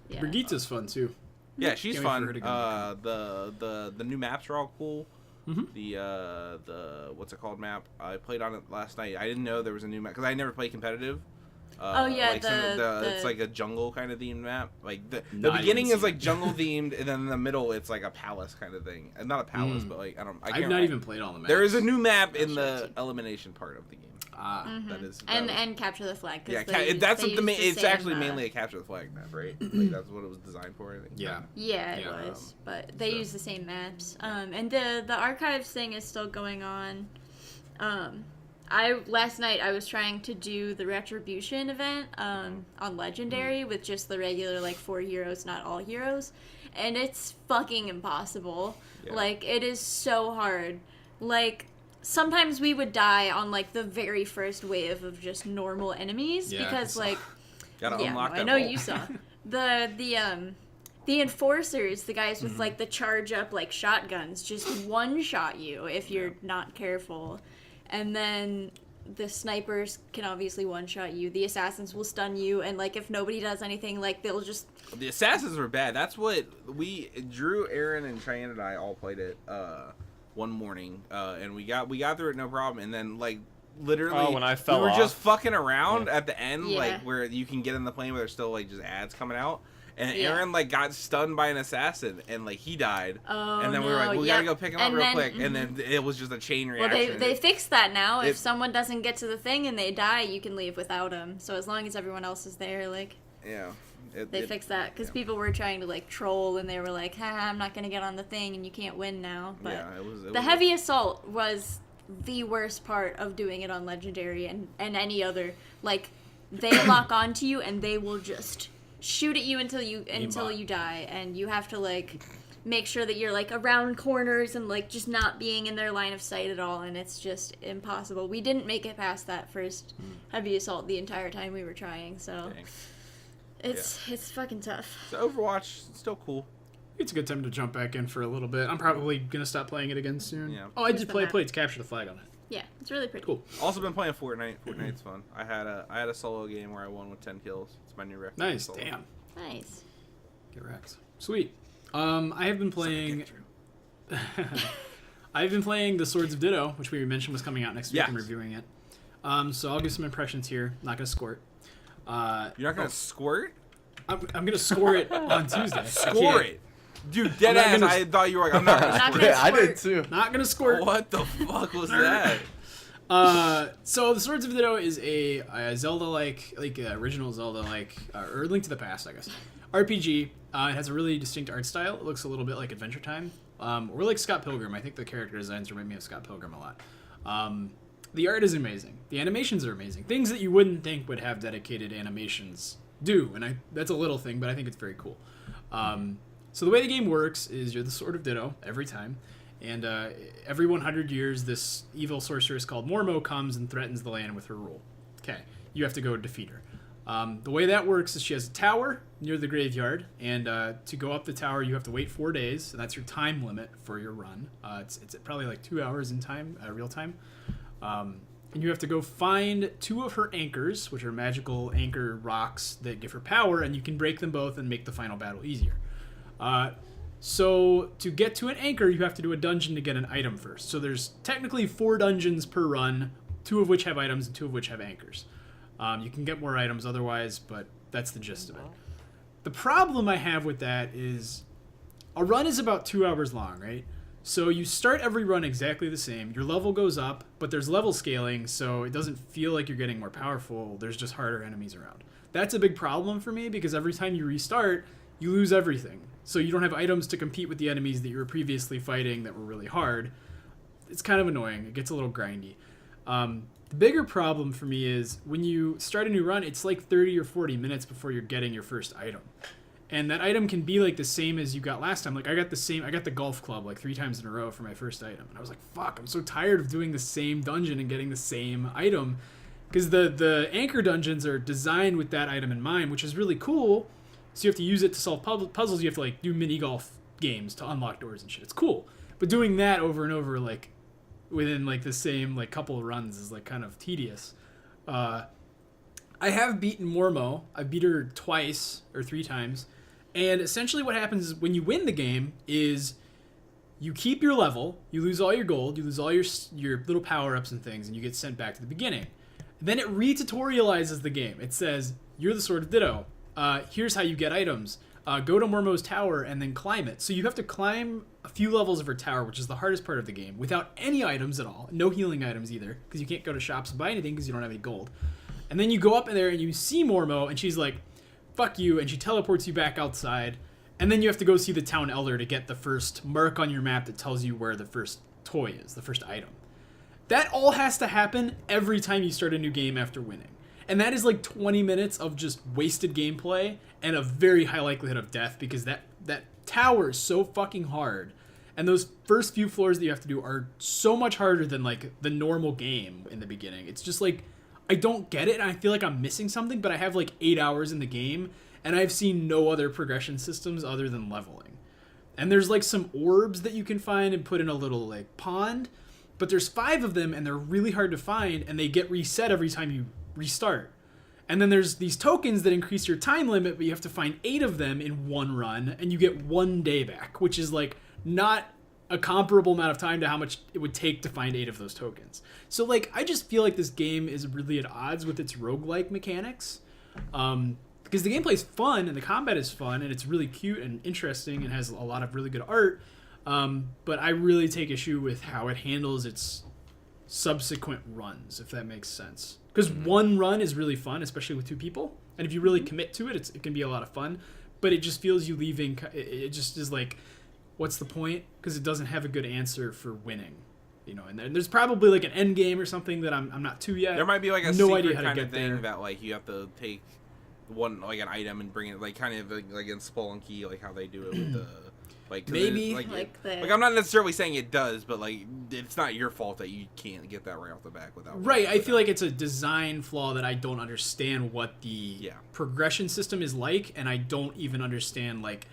yeah. Brigitte's fun too. Yeah, she's Can't wait for fun. her to go The new maps are all cool. Mhm. The what's it called map? I played on it last night. I didn't know there was a new map because I never played competitive. Oh, yeah, like it's the- like a jungle kind of themed map. Like the Not beginning even is like jungle themed, and then in the middle it's like a palace kind of thing. And not a palace, but like I can't I've not remember. even played all the maps. There is a new map in I'll show the it to elimination part of the game. That is and capture the flag. 'cause yeah. they That's they what the use main. It's same, actually mainly a capture the flag map, right? Like that's what it was designed for. I think. Yeah. Yeah, it Yeah. was, but they so- use the same maps. And the archives thing is still going on. Last night I was trying to do the retribution event on Legendary with just the regular like 4 heroes, not all heroes, and it's fucking impossible. Yeah. Like it is so hard. Like sometimes we would die on like the very first wave of just normal enemies Yeah, because like Gotta yeah, unlock no, that I know vault. you saw the enforcers, the guys with like the charge up like shotguns, just one shot you if you're not careful, and then the snipers can obviously one shot you. The assassins will stun you, and like if nobody does anything, like they'll just The assassins were bad. That's what Drew, Aaron, and Cheyenne and I all played it one morning, and we got through it no problem. And then like literally, when I fell we were off. just fucking around at the end, Yeah. like where you can get in the plane where there's still like just ads coming out. And Yeah. Aaron like got stunned by an assassin, and like he died. Oh, and then we were like, no, we gotta yep. go pick him up And real then- quick. And then it was just a chain well reaction. they fixed that now. If it- someone doesn't get to the thing and they die, you can leave without them. So as long as everyone else is there, like yeah. they fixed that because people were trying to like troll and they were like, I'm not gonna get on the thing and you can't win now. But Yeah, it was. the heavy assault was the worst part of doing it on Legendary and any other. Like they lock onto you and they will just shoot at you until you die, and you have to like make sure that you're like around corners and like just not being in their line of sight at all, and it's just impossible. We didn't make it past that first heavy assault the entire time we were trying, so Dang. it's fucking tough. So Overwatch still cool. It's a good time to jump back in for a little bit. I'm probably gonna stop playing it again soon. Yeah. Oh, I What's did the play map? played Capture the Flag on it. Yeah, it's really pretty. Cool. Also been playing Fortnite. Fortnite's fun. I had a solo game where I won with 10 kills. It's my new record. in Nice. solo. Damn. Nice. Get wrecked. Sweet. I have been playing. I've been playing the Swords of Ditto, which we mentioned was coming out next week. Yes. I'm reviewing it. So I'll give some impressions here. Not gonna score it. You're not gonna squirt? I'm gonna score it on Tuesday. Score it, dude. Dead I'm ass. not gonna- I thought you were like, I'm not gonna Not squirt. gonna Yeah, I did squirt. too. Not gonna score it. What the fuck was that? So the Swords of Ditto is a Zelda-like, original Zelda-like, or Link to the Past, I guess, RPG. It has a really distinct art style. It looks a little bit like Adventure Time, or like Scott Pilgrim. I think the character designs remind me of Scott Pilgrim a lot. The art is amazing. The animations are amazing. Things that you wouldn't think would have dedicated animations do, and that's a little thing, but I think it's very cool. So the way the game works is you're the Sword of Ditto every time. And every 100 years, this evil sorceress called Mormo comes and threatens the land with her rule. Okay, you have to go defeat her. The way that works is she has a tower near the graveyard, and to go up the tower, you have to wait 4 days, and that's your time limit for your run. It's probably like 2 hours in time, real time. And you have to go find 2 of her anchors, which are magical anchor rocks that give her power, and you can break them both and make the final battle easier. So to get to an anchor, you have to do a dungeon to get an item first. So there's technically 4 dungeons per run, 2 of which have items and 2 of which have anchors. You can get more items otherwise, but that's the gist of it. The problem I have with that is a run is about 2 hours long, right? So you start every run exactly the same. Your level goes up, but there's level scaling, so it doesn't feel like you're getting more powerful. There's just harder enemies around. That's a big problem for me because every time you restart, you lose everything. So you don't have items to compete with the enemies that you were previously fighting that were really hard. It's kind of annoying. It gets a little grindy. The bigger problem for me is when you start a new run, it's like 30 or 40 minutes before you're getting your first item. And that item can be like the same as you got last time. Like I got the golf club like 3 times in a row for my first item. And I was like, fuck, I'm so tired of doing the same dungeon and getting the same item. Because the anchor dungeons are designed with that item in mind, which is really cool. So you have to use it to solve puzzles. You have to like do mini golf games to unlock doors and shit. It's cool. But doing that over and over like within like the same like couple of runs is like kind of tedious. I have beaten Mormo. I beat her twice or 3 times. And essentially what happens when you win the game is you keep your level, you lose all your gold, you lose all your little power-ups and things, and you get sent back to the beginning. Then it re-tutorializes the game. It says, you're the Sword of Ditto. Here's how you get items. Go to Mormo's tower and then climb it. So you have to climb a few levels of her tower, which is the hardest part of the game, without any items at all. No healing items either, because you can't go to shops and buy anything because you don't have any gold. And then you go up in there and you see Mormo, and she's like, fuck you, and she teleports you back outside, and then you have to go see the town elder to get the first mark on your map that tells you where the first toy is, the first item. That all has to happen every time you start a new game after winning. And that is like 20 minutes of just wasted gameplay and a very high likelihood of death because that tower is so fucking hard. And those first few floors that you have to do are so much harder than like the normal game in the beginning. It's just like, I don't get it, and I feel like I'm missing something, but I have like 8 hours in the game, and I've seen no other progression systems other than leveling. And there's like some orbs that you can find and put in a little like pond, but there's 5 of them, and they're really hard to find, and they get reset every time you restart. And then there's these tokens that increase your time limit, but you have to find 8 of them in one run, and you get 1 day back, which is like not a comparable amount of time to how much it would take to find 8 of those tokens. So like I just feel like this game is really at odds with its roguelike mechanics. Because the gameplay is fun and the combat is fun and it's really cute and interesting and has a lot of really good art. But I really take issue with how it handles its subsequent runs, if that makes sense. Because one run is really fun, especially with 2 people. And if you really commit to it, it can be a lot of fun. But it just feels you leaving, it just is like, what's the point? Because it doesn't have a good answer for winning, you know. And there's probably like an end game or something that I'm not to yet. There might be like a no secret idea how kind to of get thing there. that like you have to take one like an item and bring it like kind of like in Spelunky, like how they do it with the like 'cause Maybe. like I'm not necessarily saying it does, but like it's not your fault that you can't get that right off the back without. Right, I feel like it's a design flaw that I don't understand what the progression system is like, and I don't even understand like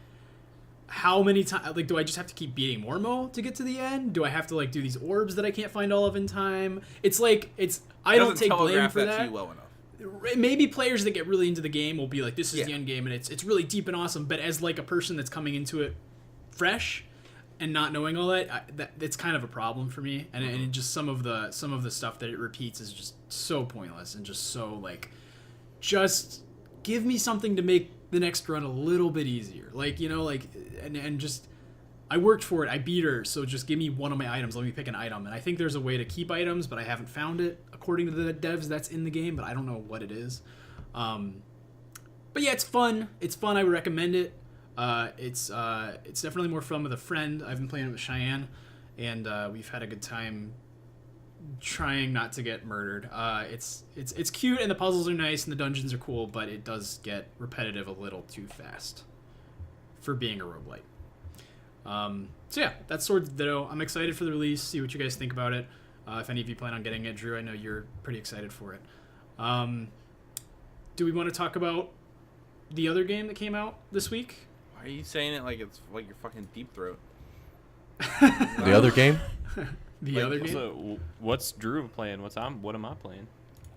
how many times, like, do I just have to keep beating Mormo to get to the end? Do I have to like do these orbs that I can't find all of in time? It's like I don't take blame for that. To you well enough. Maybe players that get really into the game will be like, this is the end game and it's really deep and awesome. But as like a person that's coming into it fresh and not knowing all that's kind of a problem for me. And, and just some of the stuff that it repeats is just so pointless and just so like, just give me something to make the next run a little bit easier. Like, you know, like, and just, I worked for it. I beat her. So just give me one of my items. Let me pick an item. And I think there's a way to keep items, but I haven't found it according to the devs that's in the game, but I don't know what it is. But yeah, it's fun. It's fun. I would recommend it. It's definitely more fun with a friend. I've been playing it with Cheyenne, and we've had a good time trying not to get murdered. It's cute, and the puzzles are nice, and the dungeons are cool, but it does get repetitive a little too fast for being a roguelite. So yeah, that's Swords of Ditto. I'm excited for the release, see what you guys think about it. If any of you plan on getting it, Drew, I know you're pretty excited for it. do we want to talk about the other game that came out this week? Why are you saying it like it's like your fucking deep throat? The other game? The other game? So, what's Drew playing? What am I playing?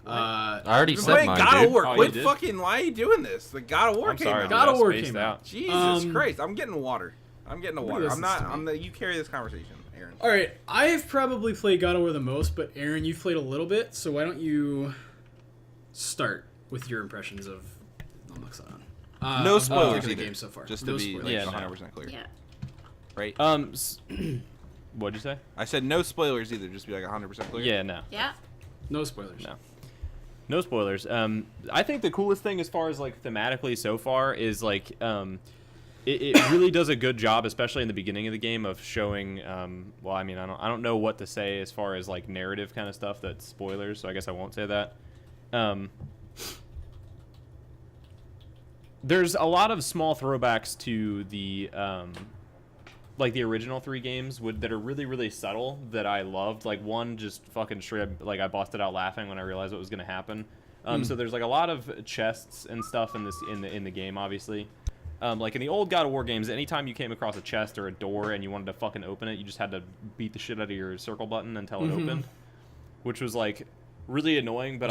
I already You're said playing mine, God dude. of War. Oh, you Quit did? fucking. Why are you doing this? The God of War I'm came sorry, out. God of I War spaced came out. out. Jesus Christ! I'm getting water. I'm getting the water. this I'm not. to me. You carry this conversation, Aaron. All right, I have probably played God of War the most, but Aaron, you've played a little bit, so why don't you start with your impressions of Noxon? No of spoilers the either. game so far. Just No to be spoilers. like, Yeah, no. 100% clear. Yeah. Right? What'd you say? I said no spoilers either. Just be like 100% clear. Yeah, no. Yeah. No spoilers. No. No spoilers. I think the coolest thing as far as like thematically so far is like it really does a good job, especially in the beginning of the game, of showing. Well, I mean, I don't know what to say as far as like narrative kind of stuff that's spoilers, so I guess I won't say that. There's a lot of small throwbacks to the like the original 3 games that are really, really subtle that I loved. Like one just fucking straight up, like I busted out laughing when I realized what was gonna happen. So there's like a lot of chests and stuff in the game, obviously. Like in the old God of War games, anytime you came across a chest or a door and you wanted to fucking open it, you just had to beat the shit out of your circle button until it opened, which was like really annoying. But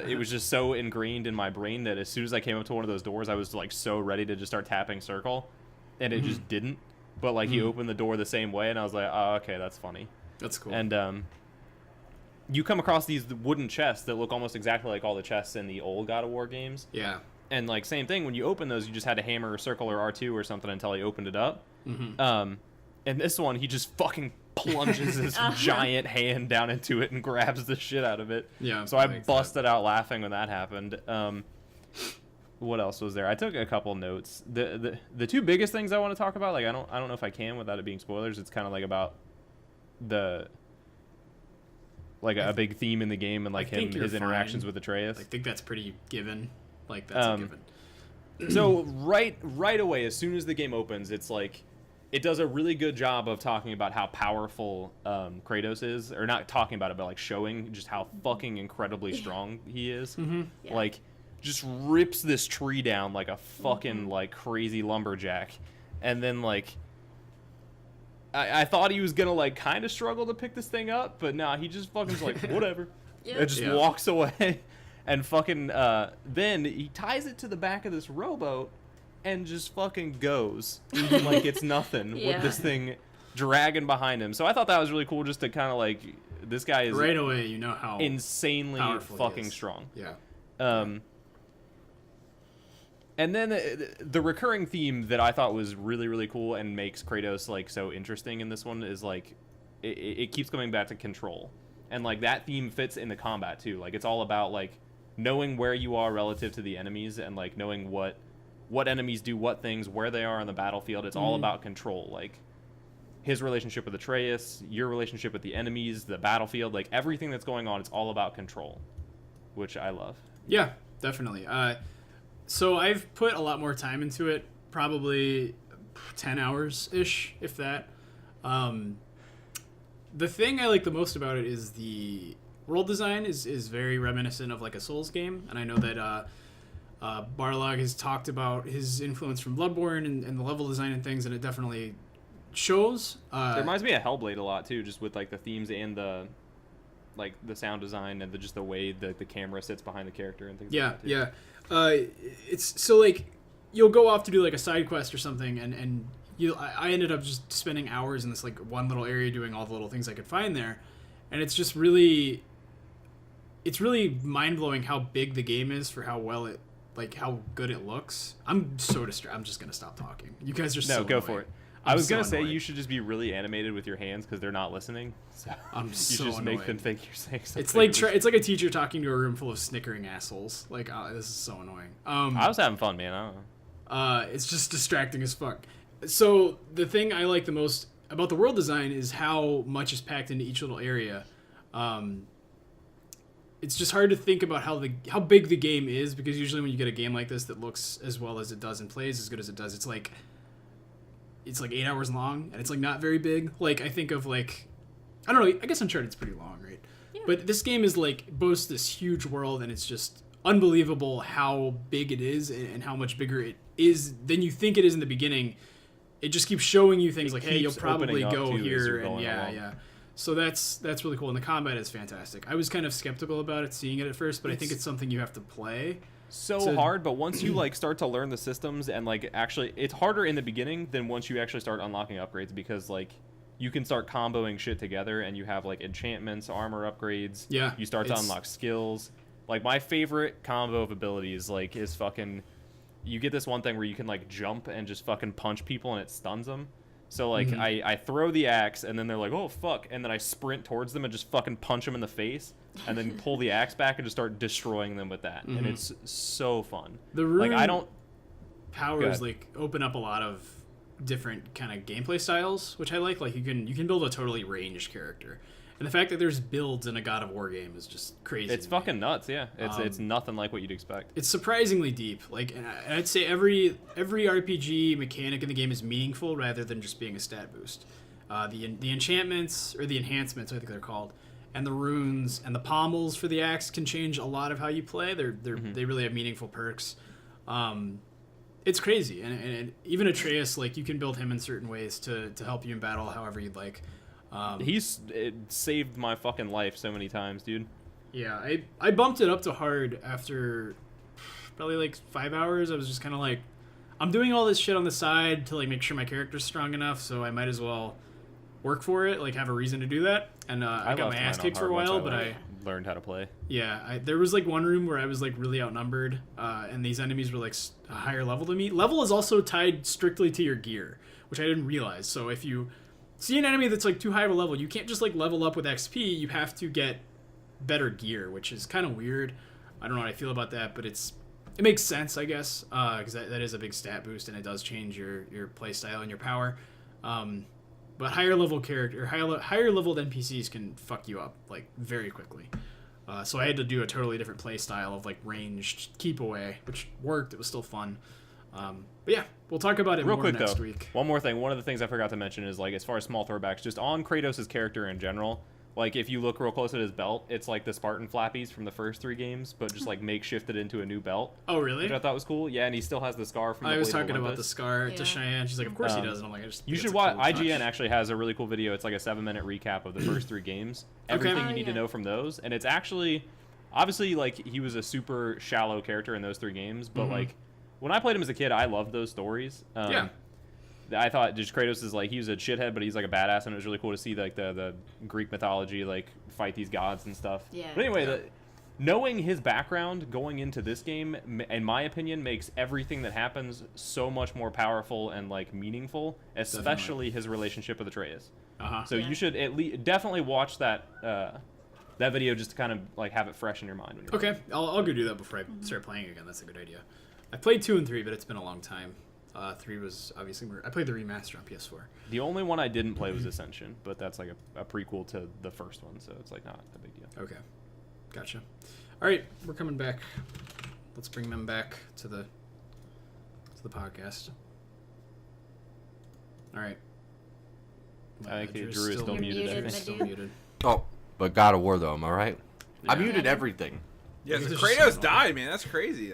it was just so ingrained in my brain that as soon as I came up to one of those doors, I was like so ready to just start tapping circle, and it just didn't. But like he opened the door the same way, and I was like, oh, okay, that's funny. That's cool. And you come across these wooden chests that look almost exactly like all the chests in the old God of War games. Yeah. And like same thing, when you open those, you just had to hammer or circle or R2 or something until he opened it up. And this one, he just fucking plunges his giant hand down into it and grabs the shit out of it. Yeah. So I busted out laughing when that happened. What else was there? I took a couple notes. The two biggest things I want to talk about, like I don't know if I can without it being spoilers. It's kind of like about a big theme in the game and like his interactions with Atreus. I think that's pretty given. Like that's a given. So right away, as soon as the game opens, it's like it does a really good job of talking about how powerful Kratos is, or not talking about it, but like showing just how fucking incredibly strong he is. Yeah. Like just rips this tree down like a fucking like crazy lumberjack, and then like I thought he was gonna like kind of struggle to pick this thing up, but nah, he just fucking like whatever, Yeah. and just walks away. And fucking, then he ties it to the back of this rowboat and just fucking goes like it's nothing Yeah. with this thing dragging behind him. So I thought that was really cool, just to kind of like, this guy is Right away, you know how insanely powerful he fucking is. strong. Yeah. And then the recurring theme that I thought was really, really cool and makes Kratos like so interesting in this one is like, it keeps coming back to control. And like that theme fits in the combat too. Like it's all about like knowing where you are relative to the enemies, and like knowing what enemies do what things, where they are on the battlefield. It's all about control. Like his relationship with Atreus, your relationship with the enemies, the battlefield, like everything that's going on, it's all about control, which I love. Yeah, definitely. So I've put a lot more time into it, probably 10 hours ish, if that. The thing I like the most about it is the world design is very reminiscent of like a Souls game, and I know that Barlog has talked about his influence from Bloodborne and the level design and things, and it definitely shows. It reminds me of Hellblade a lot too, just with like the themes and the sound design and just the way that the camera sits behind the character and things like that too. It's so like you'll go off to do like a side quest or something, and I ended up just spending hours in this like one little area doing all the little things I could find there, and it's just really mind-blowing how big the game is for how well it, like how good it looks. I'm so distracted. I'm just gonna stop talking. You guys are so No, go annoying. for it. I was gonna so say annoyed. you should just be really animated with your hands because they're not listening. So I'm you so just make annoyed. them think you're saying something. It's like it's like a teacher talking to a room full of snickering assholes. Like this is so annoying. I was having fun, man. I don't know. It's just distracting as fuck. So the thing I like the most about the world design is how much is packed into each little area. It's just hard to think about how big the game is, because usually when you get a game like this that looks as well as it does and plays as good as it does, it's like 8 hours long, and it's like not very big. Like I think of like, I don't know, I guess Uncharted's pretty long, right? Yeah. But this game is like boasts this huge world, and it's just unbelievable how big it is and how much bigger it is than you think it is in the beginning. It just keeps showing you things It like, hey, you'll keeps probably opening up, go too, as here, you're and going along. yeah. So that's really cool, and the combat is fantastic. I was kind of skeptical about it, seeing it at first, but I think it's something you have to play. So hard, but once you like start to learn the systems and like actually, it's harder in the beginning than once you actually start unlocking upgrades, because like you can start comboing shit together and you have like enchantments, armor upgrades. Yeah, You start to unlock skills. Like my favorite combo of abilities like is fucking, you get this one thing where you can like jump and just fucking punch people and it stuns them. So like I throw the axe and then they're like, oh fuck, and then I sprint towards them and just fucking punch them in the face and then pull the axe back and just start destroying them with that. And it's so fun. The rune like I don't powers like open up a lot of different kind of gameplay styles, which I like. Like you can build a totally ranged character, and the fact that there's builds in a God of War game is just crazy. It's fucking nuts, yeah. It's nothing like what you'd expect. It's surprisingly deep. Like, and I'd say every RPG mechanic in the game is meaningful rather than just being a stat boost. The enchantments, or the enhancements, I think they're called, and the runes and the pommels for the axe can change a lot of how you play. They really have meaningful perks. It's crazy, and even Atreus, like you can build him in certain ways to help you in battle, however you'd like. It saved my fucking life so many times, dude. Yeah, I bumped it up to hard after probably like 5 hours. I was just kind of like, I'm doing all this shit on the side to like make sure my character's strong enough, so I might as well work for it, like have a reason to do that. And I got my ass kicked for a while, but I learned how to play. Yeah, there was like one room where I was like really outnumbered, and these enemies were like a higher level than me. Level is also tied strictly to your gear, which I didn't realize. So if you see an enemy that's like too high of a level, you can't just like level up with XP. You have to get better gear, which is kind of weird. I don't know how I feel about that, but it makes sense, I guess, because that is a big stat boost and it does change your play style and your power. But higher leveled NPCs can fuck you up like very quickly. So I had to do a totally different play style of like ranged keep away, which worked. It was still fun. But yeah, we'll talk about it Real more quick, next though, week. one more thing. One of the things I forgot to mention is like as far as small throwbacks, just on Kratos' character in general. Like if you look real close at his belt, it's like the Spartan flappies from the first 3 games, but just like makeshifted into a new belt. Oh really? Which I thought was cool. Yeah, and he still has the scar from the I was Blade of talking about Olympus. the scar to Cheyenne. She's like, of course he does. And I'm like, You should watch. IGN actually has a really cool video. It's like a 7-minute recap of the first 3 games. Everything you need to know from those, and it's actually, obviously, like he was a super shallow character in those 3 games, but like when I played him as a kid, I loved those stories. Yeah. I thought just Kratos is like, he was a shithead, but he's like a badass, and it was really cool to see like the Greek mythology like fight these gods and stuff. Yeah. But anyway, knowing his background going into this game, in my opinion, makes everything that happens so much more powerful and like meaningful, especially his relationship with Atreus. So you should definitely watch that video just to kind of like have it fresh in your mind. When you're Okay, I'll go do that before I start playing again. That's a good idea. I played 2 and 3, but it's been a long time. 3 was obviously I played the remaster on PS4. The only one I didn't play was Ascension, but that's like a prequel to the first one, so it's like not a big deal. Okay, gotcha. All right, we're coming back. Let's bring them back to the podcast. All right. I think Drew's Drew is still muted. I muted, think. my Still muted. Oh, but God of War though, am I right? I Yeah. muted everything. Yeah, so These are Kratos so died, man. That's crazy.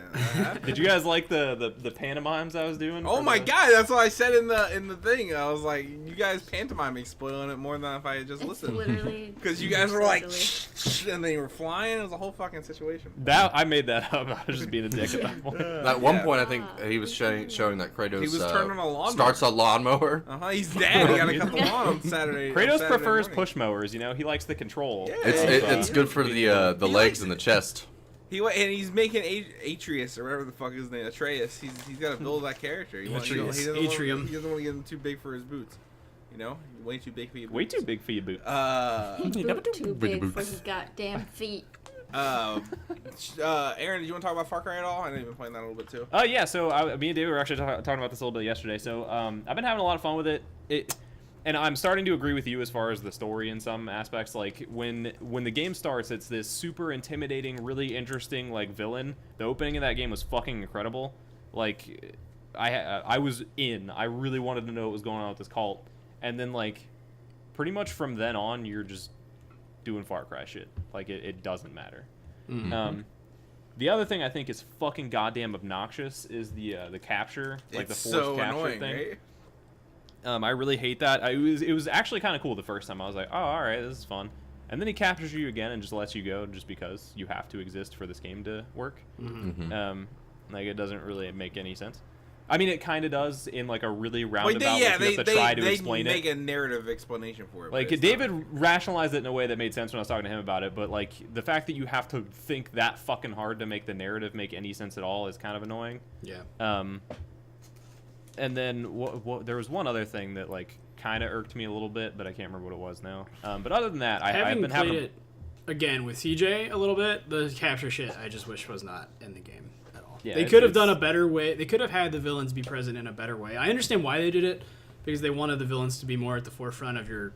Did you guys like the pantomimes I was doing? Oh for my the- god, that's what I said in the thing. I was like, you guys pantomiming, spoiling it more than if I had just It's listened. literally Because you guys were like, totally. and they were flying. It was a whole fucking situation. That I made that up. I was just being a dick at that point. At one Yeah. point, I think he was showing that Kratos He was turning a lawnmower. starts a lawnmower. He's dead. He got to cut the lawn on Saturday. Kratos on Saturday prefers morning. push mowers. You know, he likes the control. Yeah. It's good for the He legs likes and the it. chest. And he's making Atreus or whatever the fuck his name, Atreus. He's got to build that character. He doesn't want Atrium. to get him too big for his boots. You know, way too big for your boots. Way too big for your boot. He boot too big for boots. his goddamn feet. Aaron, did you want to talk about Far Cry at all? I know you've been playing that a little bit too. Yeah. So me and David were actually talking about this a little bit yesterday. So I've been having a lot of fun with it. And I'm starting to agree with you as far as the story in some aspects. Like when the game starts, it's this super intimidating, really interesting like villain. The opening of that game was fucking incredible. Like I was in. I really wanted to know what was going on with this cult. And then like pretty much from then on, you're just doing Far Cry shit. Like it doesn't matter. The other thing I think is fucking goddamn obnoxious is the capture, like It's the forced so capture annoying, thing. right? I really hate that. It was actually kind of cool the first time. I was like, oh, all right, this is fun. And then he captures you again and just lets you go just because you have to exist for this game to work. Like, it doesn't really make any sense. I mean, it kind of does in like a really roundabout way. You have to try to explain it. They make a narrative explanation for it. Like, David rationalized it in a way that made sense when I was talking to him about it, but like the fact that you have to think that fucking hard to make the narrative make any sense at all is kind of annoying. Yeah. And then there was one other thing that like kind of irked me a little bit, but I can't remember what it was now. But other than that, I've been having it again with CJ a little bit. The capture shit, I just wish was not in the game at all. Yeah, they could have done a better way. They could have had the villains be present in a better way. I understand why they did it, because they wanted the villains to be more at the forefront of your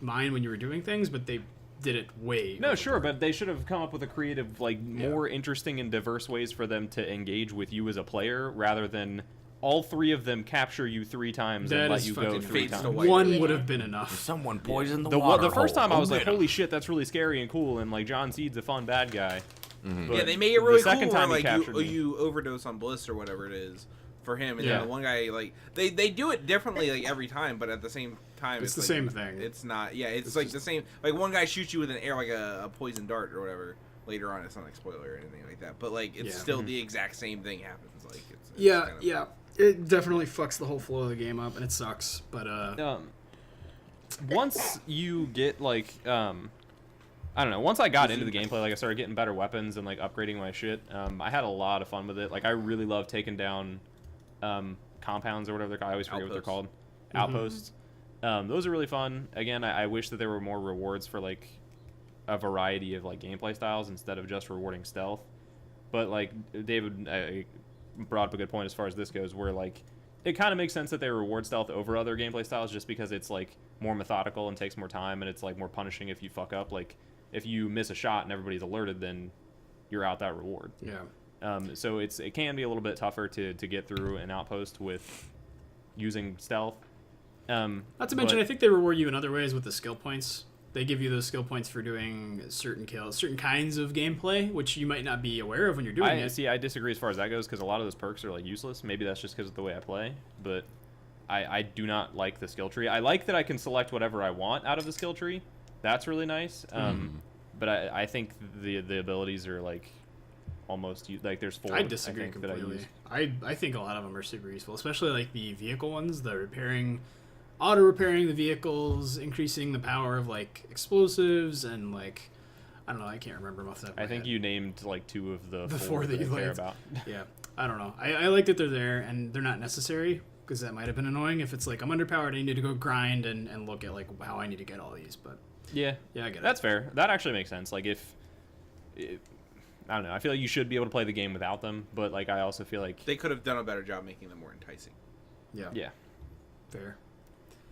mind when you were doing things, but they did it way. No, sure, but they should have come up with a creative, like, more interesting and diverse ways for them to engage with you as a player, rather than all three of them capture you 3 times and let you go 3 times. One would have been enough. Someone poisoned the water. The first time I was like, holy shit, that's really scary and cool, and like John Seed's a fun bad guy. Mm-hmm. Yeah, they make it really the second cool time where, he like, captured me. you overdose on bliss or whatever it is for him, and Yeah. then the one guy, like, they do it differently, like, every time, but at the same time, It's the like, same thing. It's not, yeah, it's like the same, like, one guy shoots you with an air, like a poison dart or whatever. Later on, it's not like spoiler or anything like that, but, like, it's still the exact same thing happens. Like, it's Yeah, kind of, yeah. It definitely fucks the whole flow of the game up, and it sucks. But once you get like I don't know, once I got into the gameplay, like I started getting better weapons and like upgrading my shit, I had a lot of fun with it. Like I really love taking down compounds or whatever they're called. I always forget what they're called. Outposts. Those are really fun. Again, I wish that there were more rewards for like a variety of like gameplay styles instead of just rewarding stealth. But like David brought up a good point as far as this goes, where like it kind of makes sense that they reward stealth over other gameplay styles just because it's like more methodical and takes more time, and it's like more punishing if you fuck up. Like if you miss a shot and everybody's alerted, then you're out that reward. yeah. So it can be a little bit tougher to get through an outpost with using stealth. Not to mention, I think they reward you in other ways with the skill points. They give you those skill points for doing certain kills, certain kinds of gameplay, which you might not be aware of when you're doing it. See, I disagree as far as that goes, because a lot of those perks are like useless. Maybe that's just because of the way I play, but I do not like the skill tree. I like that I can select whatever I want out of the skill tree. That's really nice. But I think the abilities are like almost like there's 4. I disagree completely. I think a lot of them are super useful, especially like the vehicle ones, the auto repairing the vehicles, increasing the power of like explosives, and like I don't know, I can't remember them off the top of my I think head. you named like 2 of the 4 that you I care liked. about. Yeah, I don't know. I like that they're there, and they're not necessary, because that might have been annoying if it's like I'm underpowered, I need to go grind and look at like how I need to get all these. But Yeah, I get it. That's fair. That actually makes sense. Like I don't know. I feel like you should be able to play the game without them, but like I also feel like they could have done a better job making them more enticing. yeah. Fair.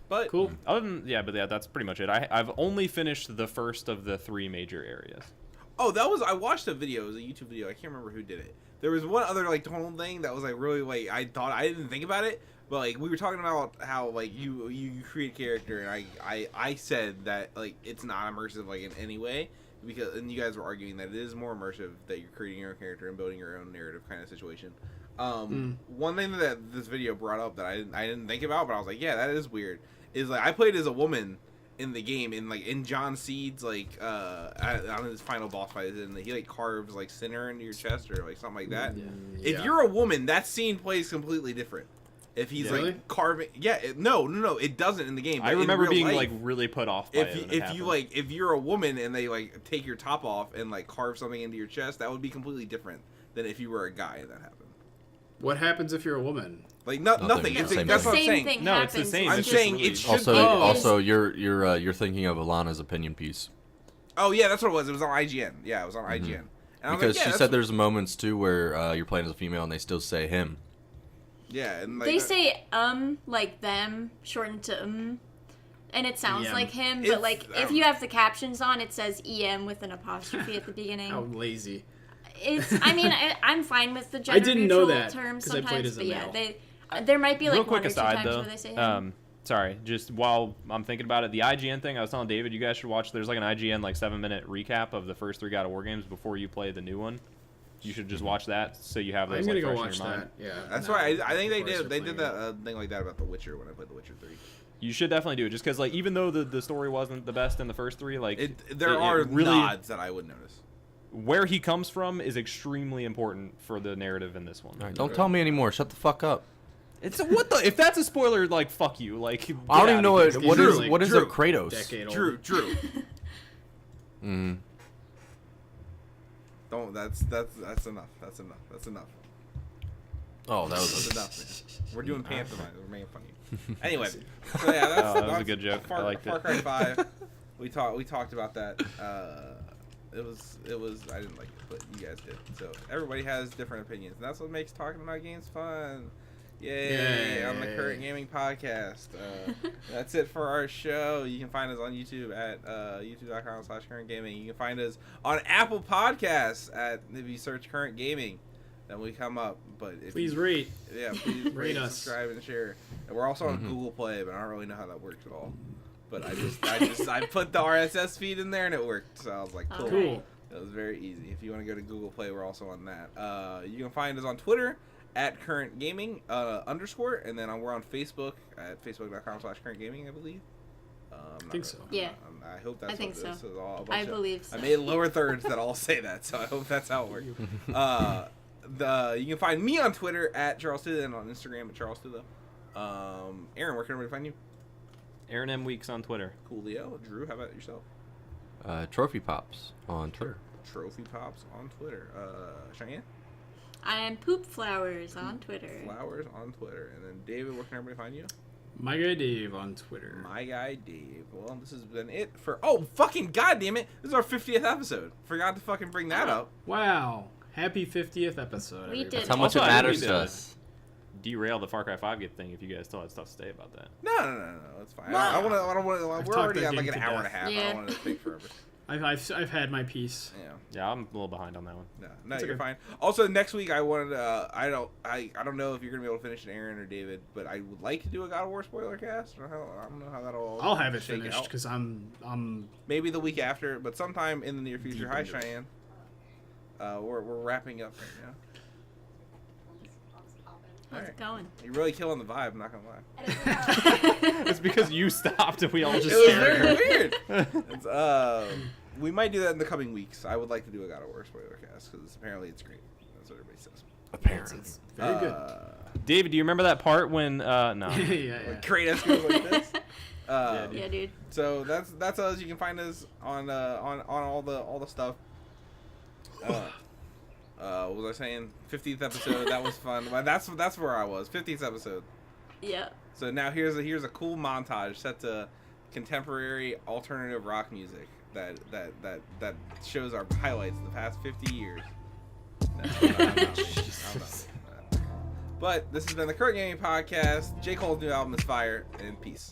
But Cool. Other than that's pretty much it. I've only finished the first of the 3 major areas. oh, I watched a video. It was a YouTube video. I can't remember who did it. There was one other like tonal thing that was like really like I didn't think about it, but like we were talking about how like you create a character, and I said that like it's not immersive like in any way, because and you guys were arguing that it is more immersive, that you're creating your own character and building your own narrative kind of situation. One thing that this video brought up that I didn't think about, but I was like, yeah, that is weird, is like I played as a woman in the game, and like in John Seed's like on his final boss fight, and he like carves like sinner into your chest or like something like that. If you're a woman, that scene plays completely different. If he's Really? like carving, no, it doesn't in the game. I but in remember real being life, like really put off by it when it if happened. you like if you're a woman and they like take your top off and like carve something into your chest, that would be completely different than if you were a guy and that happened. What happens if you're a woman? Like Nothing. nothing. No, It's same that's The what I'm same saying. thing No, happens. it's the same. I'm It's saying just it should Also, be. also, you're thinking of Alana's opinion piece. Oh yeah, that's what it was. It was on IGN. Yeah, it was on IGN. And I was Because like, she yeah, said there's moments too where you're playing as a female and they still say him. yeah, and like They say like them shortened to and it sounds EM. like him, It's- but like if you have the captions on, it says EM with an apostrophe at the beginning. How lazy. I mean, I'm fine with the I gender didn't know neutral that, term 'cause I played sometimes, as a but yeah, male. there might be like Real quick one or two aside times though, where they say him. sorry, just while I'm thinking about it, the IGN thing, I was telling David, you guys should watch. There's like an IGN like 7-minute recap of the first 3 God of War games before you play the new one. you should just watch that so you have those I'm gonna like, go fresh watch in your mind. that. Yeah, That's no, why I think before I start they did playing that thing like that about The Witcher when I played The Witcher 3. You should definitely do it, just because like even though the story wasn't the best in the first 3, like There are nods that I would notice. Where he comes from is extremely important for the narrative in this one. All right, don't tell me anymore. Shut the fuck up. It's what the if that's a spoiler, like fuck you. Like I don't even know what Drew, is a Kratos. decade old. Drew. Mm. Don't. That's enough. That's enough. Oh, that That's was enough, man. We're doing pantomime. We're making fun of you. Anyway, so yeah, that was a good joke. I liked Far it. Cry 5. We talked about that. It was. I didn't like it, but you guys did. So everybody has different opinions, and that's what makes talking about games fun. Yay! On the Current Gaming Podcast. That's it for our show. You can find us on YouTube at youtube.com/currentgaming. You can find us on Apple Podcasts if you search Current Gaming, then we come up. But if Please you, rate. Yeah, please Rate us. subscribe, and share. And we're also on Google Play, but I don't really know how that works at all. But I put the RSS feed in there and it worked. So I was like, cool. Cool. It was very easy. If you want to go to Google Play, we're also on that. You can find us on Twitter at Current Gaming _ and then we're on Facebook at facebook.com/currentgaming, I believe. I think so. Yeah. I hope that's I think what this so. is all. I believe so. I made lower thirds that all say that, so I hope that's how it works. You can find me on Twitter at Charles Tuda and on Instagram at Charles Tuda. Aaron, where can everybody find you? Aaron M Weeks on Twitter. Coolio. Drew, how about yourself? Trophy Pops on Twitter. Trophy Pops on Twitter. Cheyenne? I am Poop Flowers on Twitter. Flowers on Twitter. And then David, where can everybody find you? My guy Dave on Twitter. My guy Dave. Well, this has been it for... Oh, fucking goddamn it! This is our 50th episode. Forgot to fucking bring that up. Wow. Happy 50th episode. We everybody. did. That's how much Also, it I didn't matters mean to to- us. Derail the Far Cry 5 thing if you guys still had stuff to say about that. No. It's fine. I don't want to... We're talked already that at like game an to hour and a death. half. I Yeah. don't want it to take forever. I've had my piece. Yeah. Yeah, I'm a little behind on that one. No, It's you're okay. fine. Also, next week I wanted. I don't know if you're gonna be able to finish it, Aaron or David, but I would like to do a God of War spoiler cast. I don't know how that'll. I'll have it shake finished out. because I'm. Maybe the week after, but sometime in the near future. Hi, Cheyenne. We're wrapping up right now. How's it going? You're really killing the vibe. I'm not gonna lie. It's because you stopped and we all just It was stared. very weird. It's, we might do that in the coming weeks. I would like to do a God of War spoiler cast because apparently it's great. That's what everybody says. Apparently. Very good. David, do you remember that part when no? yeah. Kratos goes like this. Yeah, dude. So that's us. You can find us on all the stuff. What was I saying? 50th episode. That was fun. Well, that's where I was. 50th episode. Yeah. So now here's a cool montage set to contemporary alternative rock music that shows our highlights of the past 50 years. No, I'm not. But this has been the Current Gaming Podcast. J. Cole's new album is fire, and peace.